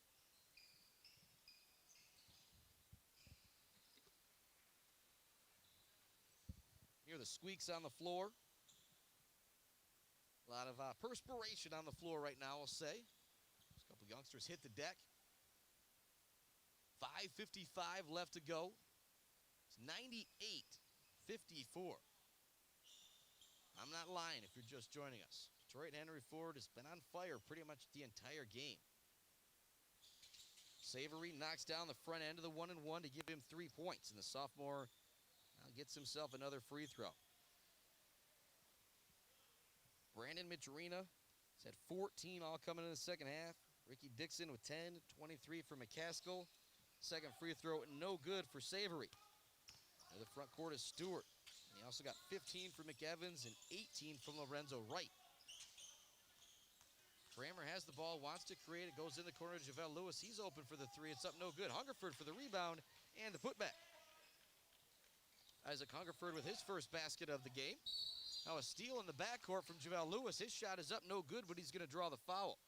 Hear the squeaks on the floor. A lot of perspiration on the floor right now, I'll say. A couple youngsters hit the deck. 5:55 left to go. It's 98-54. I'm not lying if you're just joining us. Detroit Henry Ford has been on fire pretty much the entire game. Savory knocks down the front end of the 1-and-1 to give him 3 points, and the sophomore now gets himself another free throw. Brandon Mitrina has had 14 all coming in the second half. Ricky Dixon with 10, 23 for McCaskill. Second free throw, no good for Savory. Now the front court is Stewart. And he also got 15 for McEvans and 18 from Lorenzo Wright. Kramer has the ball, wants to create it, goes in the corner to JaVale Lewis. He's open for the three. It's up no good. Hungerford for the rebound and the putback. Isaac Hungerford with his first basket of the game. Now a steal in the backcourt from JaVale Lewis. His shot is up no good, but he's going to draw the foul.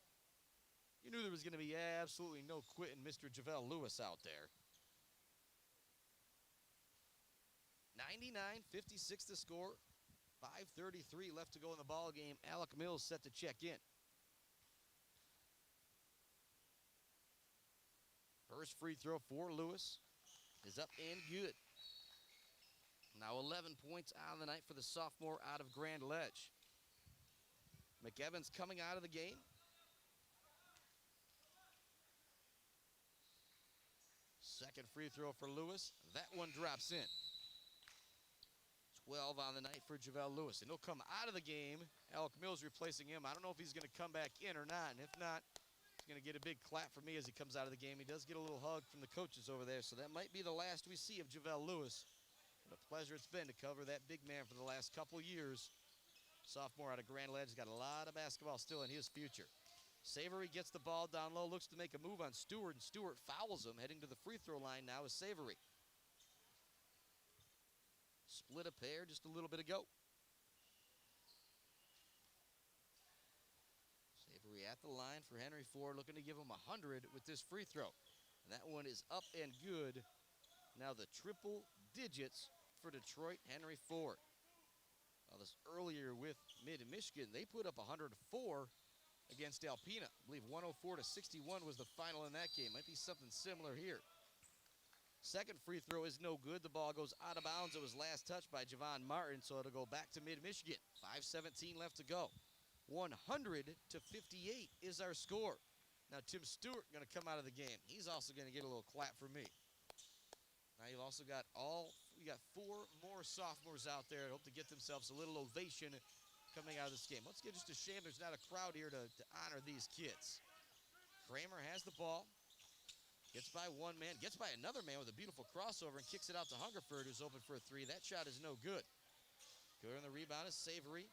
You knew there was going to be absolutely no quitting Mr. JaVale Lewis out there. 99-56 the score. 5:33 left to go in the ball game. Alec Mills set to check in. First free throw for Lewis is up and good. Now 11 points on the night for the sophomore out of Grand Ledge. McEvans coming out of the game. Second free throw for Lewis. That one drops in. 12 on the night for JaVale Lewis. And he'll come out of the game. Alec Mills replacing him. I don't know if he's going to come back in or not. And if not, he's going to get a big clap from me as he comes out of the game. He does get a little hug from the coaches over there. So that might be the last we see of JaVale Lewis. What a pleasure it's been to cover that big man for the last couple years. Sophomore out of Grand Ledge. Got a lot of basketball still in his future. Savory gets the ball down low. Looks to make a move on Stewart. And Stewart fouls him. Heading to the free throw line now is Savory. Split a pair, just a little bit ago. Savory at the line for Henry Ford, looking to give him 100 with this free throw. And that one is up and good. Now the triple digits for Detroit Henry Ford. Well, this earlier with Mid-Michigan, they put up 104 against Alpena. I believe 104-61 was the final in that game. Might be something similar here. Second free throw is no good. The ball goes out of bounds. It was last touched by Javon Martin, so it'll go back to Mid-Michigan. 5:17 left to go. 100-58 is our score. Now Tim Stewart going to come out of the game. He's also going to get a little clap from me. Now you've also got we got 4 more sophomores out there. Hope to get themselves a little ovation coming out of this game. It's just a shame there's not a crowd here to honor these kids. Kramer has the ball. Gets by one man, gets by another man with a beautiful crossover and kicks it out to Hungerford, who's open for a three. That shot is no good. Good on the rebound is Savory.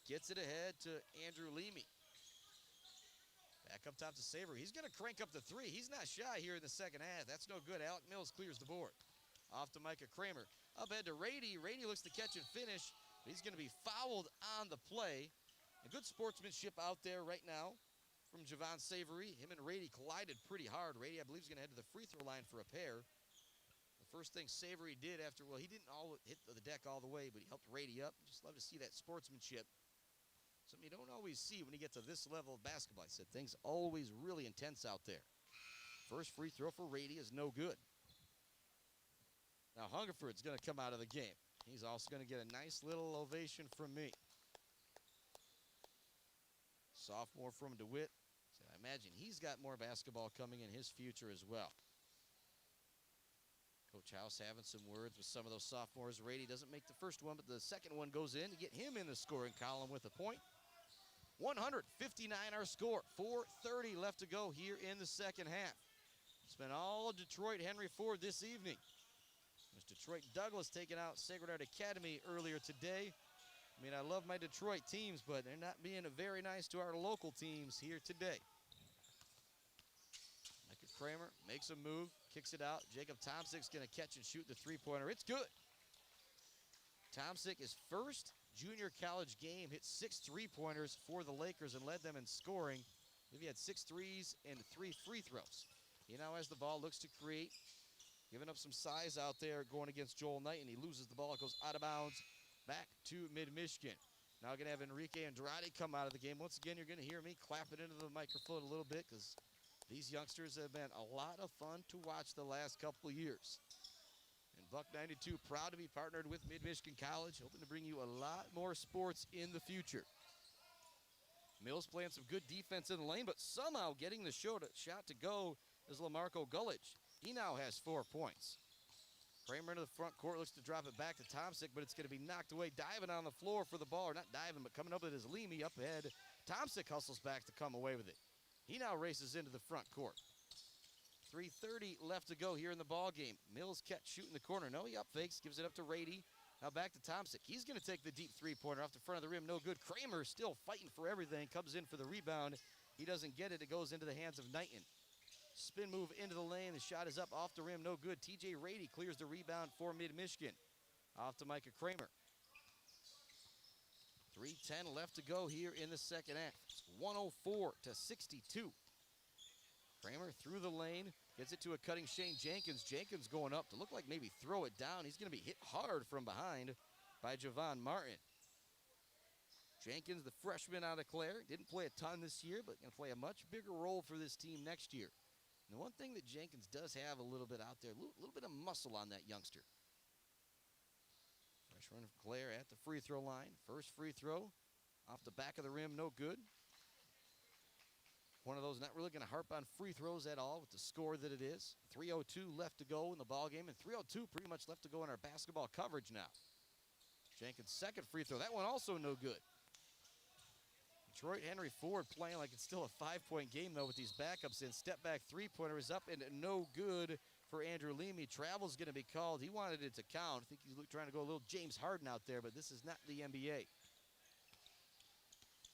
Gets it ahead to Andrew Leamy. Back up top to Savory. He's going to crank up the three. He's not shy here in the second half. That's no good. Alec Mills clears the board. Off to Micah Kramer. Up ahead to Rady. Rady looks to catch and finish, but he's going to be fouled on the play. A good sportsmanship out there right now from Javon Savory. Him and Rady collided pretty hard. Rady, I believe, is going to head to the free throw line for a pair. The first thing Savory did after, well, he didn't all hit the deck all the way, but he helped Rady up. Just love to see that sportsmanship. Something you don't always see when you get to this level of basketball. I said things always really intense out there. First free throw for Rady is no good. Now Hungerford's going to come out of the game. He's also going to get a nice little ovation from me. Sophomore from DeWitt. So I imagine he's got more basketball coming in his future as well. Coach House having some words with some of those sophomores. Rady doesn't make the first one, but the second one goes in to get him in the scoring column with a point. 159 our score. 4:30 left to go here in the second half. It's been all Detroit Henry Ford this evening. There's Detroit Douglas taking out Sacred Heart Academy earlier today. I mean, I love my Detroit teams, but they're not being very nice to our local teams here today. Micah Kramer makes a move, kicks it out. Jacob Tomsik's going to catch and shoot the three-pointer. It's good. Tomsik, his first junior college game, hit 6 three-pointers for the Lakers and led them in scoring. I believe he had 6 threes and 3 free throws. He now has the ball, looks to create, giving up some size out there going against Joel Knight, and he loses the ball. It goes out of bounds back to Mid-Michigan. Now going to have Enrique Andrade come out of the game. Once again, you're going to hear me clapping into the microphone a little bit because these youngsters have been a lot of fun to watch the last couple of years. And Buck 92 proud to be partnered with Mid-Michigan College, hoping to bring you a lot more sports in the future. Mills playing some good defense in the lane, but somehow getting the shot to go is Lamarco Gullidge. He now has 4 points. Kramer into the front court, looks to drop it back to Tomsik, but it's going to be knocked away. Diving on the floor for the ball, or not diving, but coming up with his Leamy up ahead. Tomsik hustles back to come away with it. He now races into the front court. 3:30 left to go here in the ball game. Mills catch shooting the corner. No, he up fakes, gives it up to Rady. Now back to Tomsik. He's going to take the deep three-pointer off the front of the rim. No good. Kramer still fighting for everything. Comes in for the rebound. He doesn't get it. It goes into the hands of Knighton. Spin move into the lane. The shot is up off the rim. No good. TJ Rady clears the rebound for Mid-Michigan. Off to Micah Kramer. 3:10 left to go here in the second half. It's 104-62. Kramer through the lane. Gets it to a cutting Shane Jenkins. Jenkins going up to look like maybe throw it down. He's going to be hit hard from behind by Javon Martin. Jenkins, the freshman out of Clare, didn't play a ton this year, but going to play a much bigger role for this team next year. And the one thing that Jenkins does have a little bit out there, a little bit of muscle on that youngster. Freshman from Clare at the free throw line. First free throw off the back of the rim, no good. One of those not really going to harp on free throws at all with the score that it is. 3:02 left to go in the ball game, and 3:02 pretty much left to go in our basketball coverage now. Jenkins' second free throw, that one also no good. Detroit Henry Ford playing like it's still a 5-point game, though, with these backups in. Step back three-pointer is up and no good for Andrew Leamy. Travel's going to be called. He wanted it to count. I think he's trying to go a little James Harden out there, but this is not the NBA.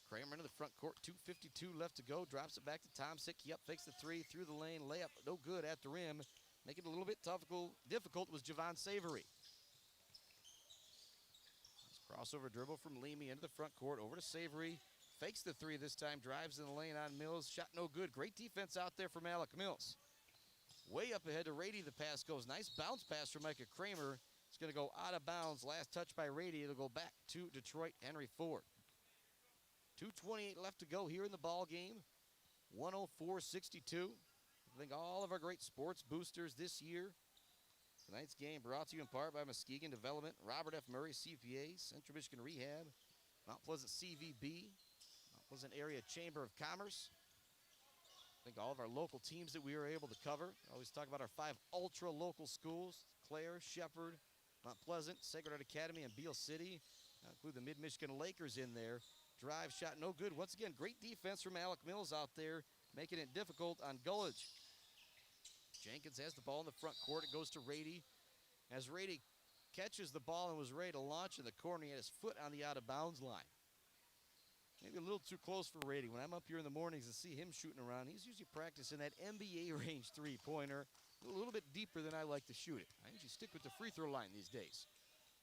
Kramer into the front court, 2:52 left to go. Drops it back to Tomsik. He up fakes the three, through the lane, layup, no good at the rim. Making it a little bit difficult was Javon Savory. Crossover dribble from Leamy into the front court, over to Savory. Fakes the three this time, drives in the lane on Mills. Shot no good. Great defense out there from Alec Mills. Way up ahead to Rady, the pass goes. Nice bounce pass from Micah Kramer. It's going to go out of bounds. Last touch by Rady. It'll go back to Detroit Henry Ford. 2:28 left to go here in the ball game. 104-62. I think all of our great sports boosters this year. Tonight's game brought to you in part by Muskegon Development, Robert F. Murray CPA, Central Michigan Rehab, Mount Pleasant CVB, Mount Pleasant Area Chamber of Commerce. I think all of our local teams that we were able to cover. I always talk about our 5 ultra-local schools: Clare, Shepherd, Mount Pleasant, Sacred Heart Academy, and Beale City. I'll include the Mid-Michigan Lakers in there. Drive shot no good. Once again, great defense from Alec Mills out there, making it difficult on Gullidge. Jenkins has the ball in the front court. It goes to Rady. As Rady catches the ball and was ready to launch in the corner, he had his foot on the out-of-bounds line. Maybe a little too close for Rady. When I'm up here in the mornings and see him shooting around, he's usually practicing that NBA range three-pointer a little bit deeper than I like to shoot it. I usually stick with the free throw line these days.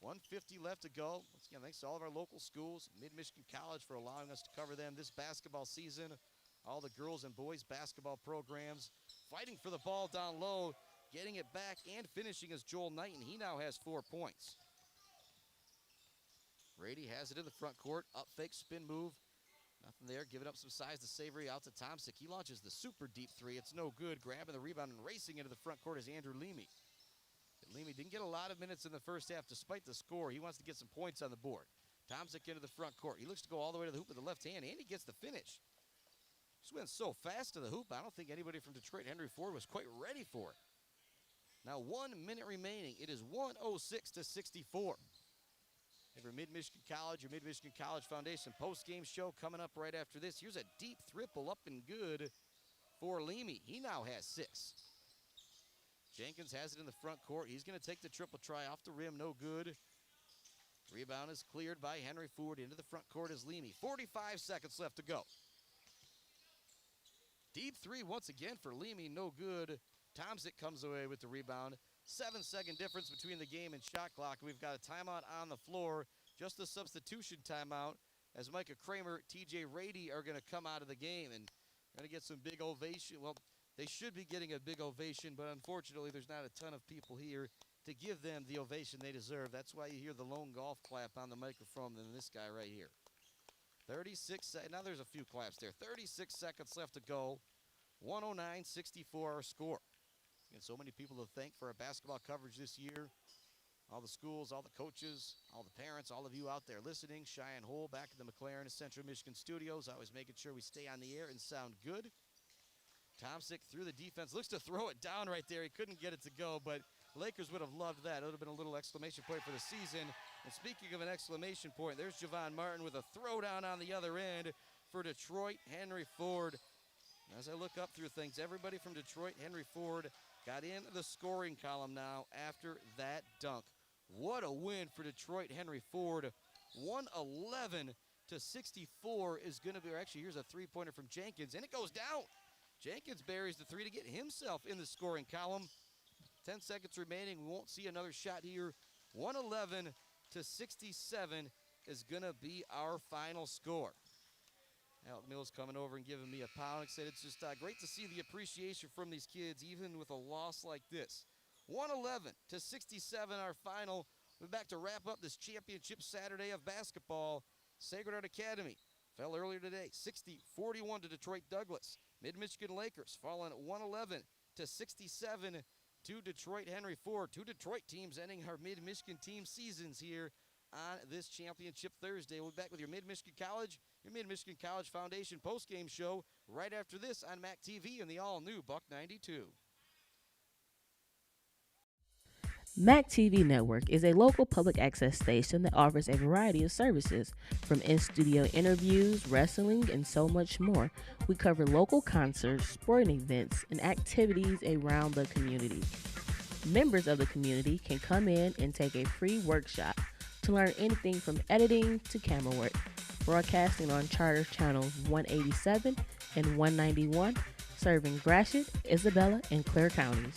1:50 left to go. Once again, thanks to all of our local schools, Mid-Michigan College for allowing us to cover them this basketball season. All the girls and boys basketball programs fighting for the ball down low, getting it back and finishing as Joel Knighton. He now has 4 points. Rady has it in the front court. Up fake, spin move. Nothing there, giving up some size to Savory out to Tomsic. He launches the super deep three. It's no good. Grabbing the rebound and racing into the front court is Andrew Leamy. Leamy didn't get a lot of minutes in the first half despite the score. He wants to get some points on the board. Tomsic into the front court. He looks to go all the way to the hoop with the left hand, and he gets the finish. Just went so fast to the hoop, I don't think anybody from Detroit Henry Ford was quite ready for it. Now 1 minute remaining. It is 106-64. For Mid-Michigan College, your Mid-Michigan College Foundation post-game show coming up right after this. Here's a deep triple up and good for Leamy. He now has 6. Jenkins has it in the front court. He's going to take the triple try off the rim. No good. Rebound is cleared by Henry Ford. Into the front court is Leamy. 45 seconds left to go. Deep three once again for Leamy. No good. Tomsic comes away with the rebound. 7-second difference between the game and shot clock. We've got a timeout on the floor. Just a substitution timeout as Micah Kramer, TJ Rady are going to come out of the game and going to get some big ovation. Well, they should be getting a big ovation, but unfortunately there's not a ton of people here to give them the ovation they deserve. That's why you hear the lone golf clap on the microphone than this guy right here. 36 seconds. Now there's a few claps there. 36 seconds left to go. 109-64 our score. And so many people to thank for our basketball coverage this year. All the schools, all the coaches, all the parents, all of you out there listening. Cheyenne Hole back in the McLaren Central Michigan studios. Always making sure we stay on the air and sound good. Tomsic through the defense. Looks to throw it down right there. He couldn't get it to go, but Lakers would have loved that. It would have been a little exclamation point for the season. And speaking of an exclamation point, there's Javon Martin with a throwdown on the other end for Detroit Henry Ford. As I look up through things, everybody from Detroit Henry Ford got in the scoring column now after that dunk. What a win for Detroit Henry Ford. 111-64 is going to be, or actually here's a three-pointer from Jenkins, and it goes down. Jenkins buries the three to get himself in the scoring column. 10 seconds remaining. We won't see another shot here. 111-67 is going to be our final score. Alec Mills coming over and giving me a pound. Like I said, it's just great to see the appreciation from these kids, even with a loss like this. 111-67, our final. We're back to wrap up this championship Saturday of basketball. Sacred Heart Academy fell earlier today, 60-41 to Detroit Douglas. Mid-Michigan Lakers falling 111-67 to Detroit Henry Ford. Two Detroit teams ending our Mid-Michigan team seasons here on this championship Thursday. We'll be back with your Mid-Michigan College Foundation post-game show right after this on MAC TV and the all-new Buck 92. MAC TV Network is a local public access station that offers a variety of services, from in-studio interviews, wrestling, and so much more. We cover local concerts, sporting events, and activities around the community. Members of the community can come in and take a free workshop to learn anything from editing to camera work. Broadcasting on Charter Channels 187 and 191, serving Gratiot, Isabella, and Clare counties.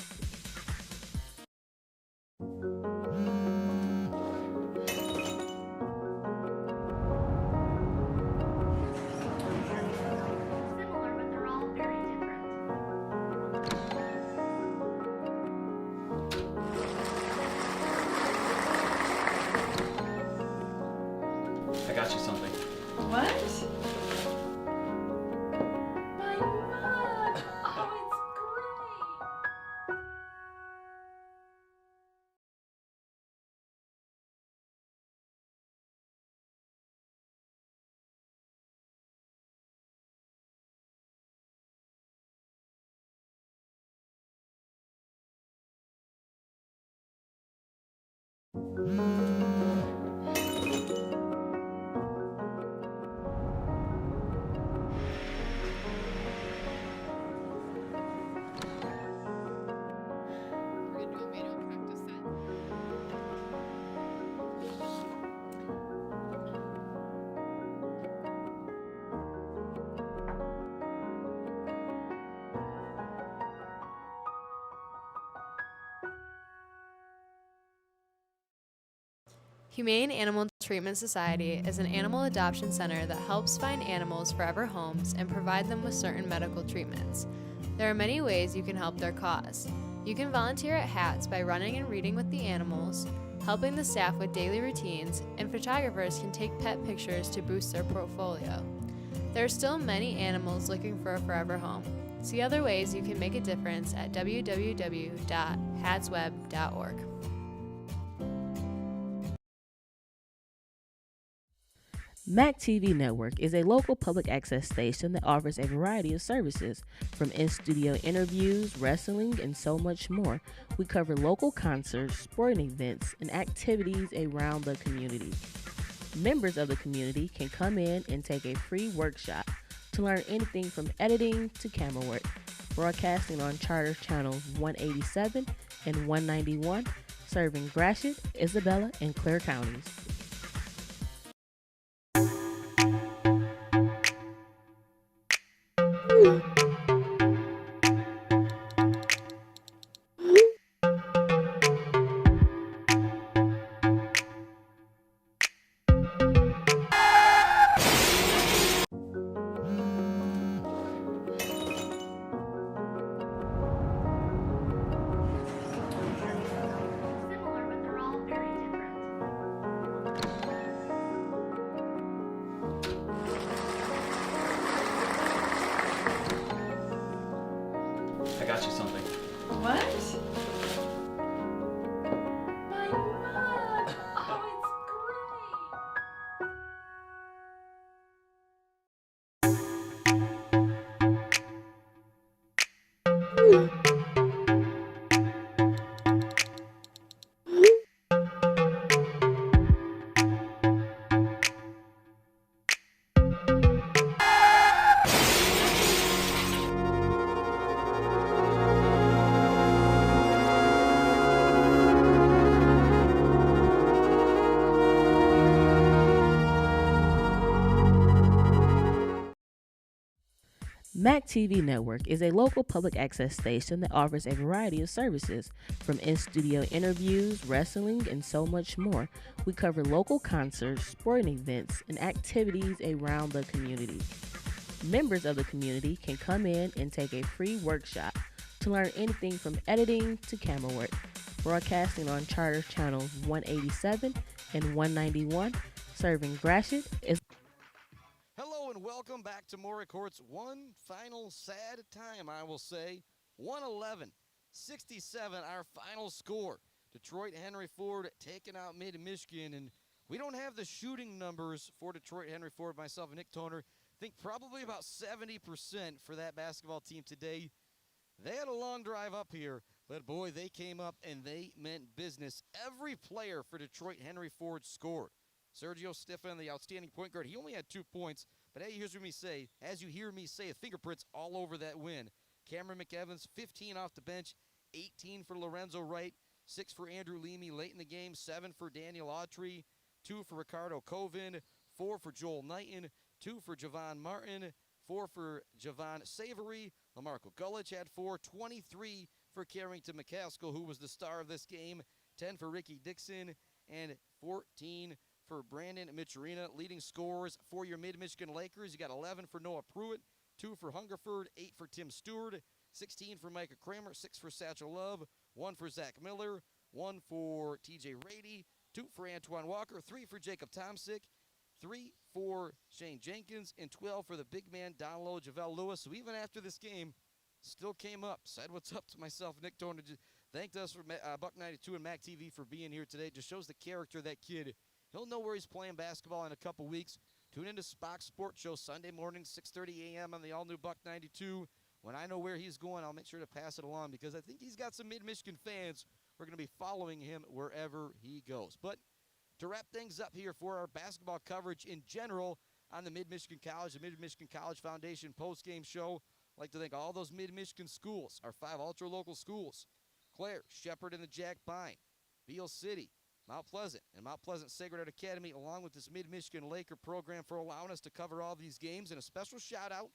I got you something. What? My mug! Oh, it's great! We're gonna do a manual practice set. Humane Animal Treatment Society is an animal adoption center that helps find animals forever homes and provide them with certain medical treatments. There are many ways you can help their cause. You can volunteer at HATS by running and reading with the animals, helping the staff with daily routines, and photographers can take pet pictures to boost their portfolio. There are still many animals looking for a forever home. See other ways you can make a difference at www.hadsweb.org. MAC TV Network is a local public access station that offers a variety of services, from in-studio interviews, wrestling, and so much more. We cover local concerts, sporting events, and activities around the community. Members of the community can come in and take a free workshop to learn anything from editing to camera work. Broadcasting on Charter Channels 187 and 191, serving Gratiot, Isabella, and Clare counties. I got you something. What? My mug! Oh, it's great! MAC TV Network is a local public access station that offers a variety of services, from in-studio interviews, wrestling, and so much more. We cover local concerts, sporting events, and activities around the community. Members of the community can come in and take a free workshop to learn anything from editing to camera work. Broadcasting on Charter Channels 187 and 191, serving Gratiot, Hello and welcome back to Maury Court's one final sad time, I will say. 111-67, our final score. Detroit Henry Ford taking out Mid-Michigan, and we don't have the shooting numbers for Detroit Henry Ford. Myself and Nick Toner think probably about 70% for that basketball team today. They had a long drive up here, but boy, they came up and they meant business. Every player for Detroit Henry Ford scored. Sergio Stiffin, the outstanding point guard, he only had 2 points, but as you hear me say, fingerprints all over that win. Cameron McEvans, 15 off the bench, 18 for Lorenzo Wright, 6 for Andrew Leamy late in the game, 7 for Daniel Autry, 2 for Ricardo Coven, 4 for Joel Knighton, 2 for Javon Martin, 4 for Javon Savory. Lamarco Gullich had 4, 23 for Carrington McCaskill, who was the star of this game, 10 for Ricky Dixon, and 14 for Brandon Micharina. Leading scorers for your Mid-Michigan Lakers, you got 11 for Noah Pruitt, 2 for Hungerford, 8 for Tim Stewart, 16 for Micah Kramer, 6 for Satchel Love, 1 for Zach Miller, 1 for TJ Rady, 2 for Antoine Walker, 3 for Jacob Tomsick, 3 for Shane Jenkins, and 12 for the big man Donlo Javale Lewis, who even after this game still came up, said what's up to myself, Nick Torner. Thanked us for Buck 92 and Mac TV for being here today. Just shows the character of that kid. He'll know where he's playing basketball in a couple weeks. Tune into Spock Sports Show Sunday morning, 6:30 a.m. on the all-new Buck 92. When I know where he's going, I'll make sure to pass it along because I think he's got some Mid-Michigan fans who are going to be following him wherever he goes. But to wrap things up here for our basketball coverage in general on the Mid-Michigan College, the Mid-Michigan College Foundation post-game show, I'd like to thank all those Mid-Michigan schools, our 5 ultra-local schools: Clare, Shepherd, and the Jack Pine, Beale City, Mount Pleasant, and Mount Pleasant Sacred Heart Academy, along with this Mid-Michigan Laker program, for allowing us to cover all these games. And a special shout-out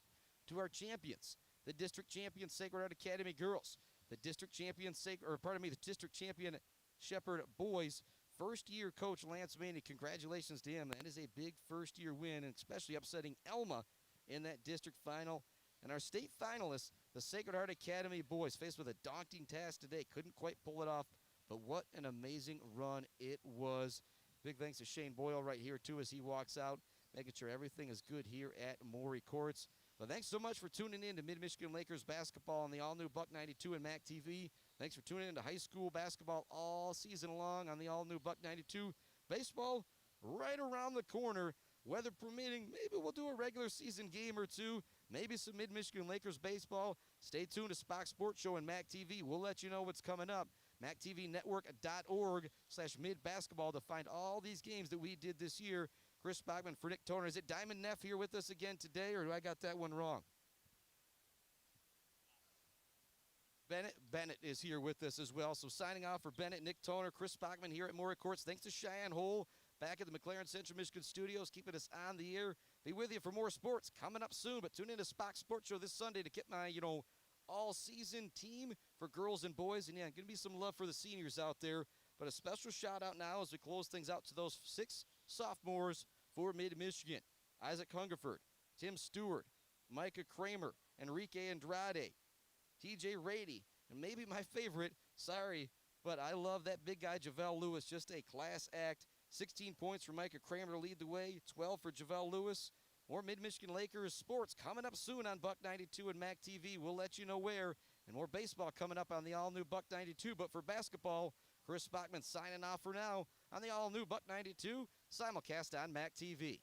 to our champions, the district champion Sacred Heart Academy girls, the district champion the district champion Shepherd boys. First-year coach Lance Maney, congratulations to him. That is a big first-year win, and especially upsetting Elma in that district final. And our state finalists, the Sacred Heart Academy boys, faced with a daunting task today, couldn't quite pull it off. But what an amazing run it was. Big thanks to Shane Boyle right here, too, as he walks out. making sure everything is good here at Maury Courts. But thanks so much for tuning in to Mid-Michigan Lakers basketball on the all-new Buck 92 and MAC TV. Thanks for tuning in to high school basketball all season long on the all-new Buck 92. Baseball right around the corner. Weather permitting, maybe we'll do a regular season game or two. Maybe some Mid-Michigan Lakers baseball. Stay tuned to Spock Sports Show and MAC TV. We'll let you know what's coming up. MacTVNetwork.org/midbasketball to find all these games that we did this year. Chris Bachman for Nick Toner. Is it Diamond Neff here with us again today, or do I got that one wrong? Bennett is here with us as well. So signing off for Bennett, Nick Toner, Chris Bachman here at Maury Courts. Thanks to Cheyenne Hole back at the McLaren Central Michigan Studios, keeping us on the air. Be with you for more sports coming up soon. But tune in to Spock Sports Show this Sunday to get my, all-season team for girls and boys. And, yeah, going to be some love for the seniors out there. But a special shout-out now as we close things out to those 6 sophomores for Mid-Michigan. Isaac Hungerford, Tim Stewart, Micah Kramer, Enrique Andrade, TJ Rady, and maybe my favorite, sorry, but I love that big guy, Javale Lewis, just a class act. 16 points for Micah Kramer to lead the way, 12 for Javale Lewis. More Mid-Michigan Lakers sports coming up soon on Buck 92 and MAC TV. We'll let you know where. And more baseball coming up on the all-new Buck 92. But for basketball, Chris Bachman signing off for now on the all-new Buck 92 simulcast on MAC TV.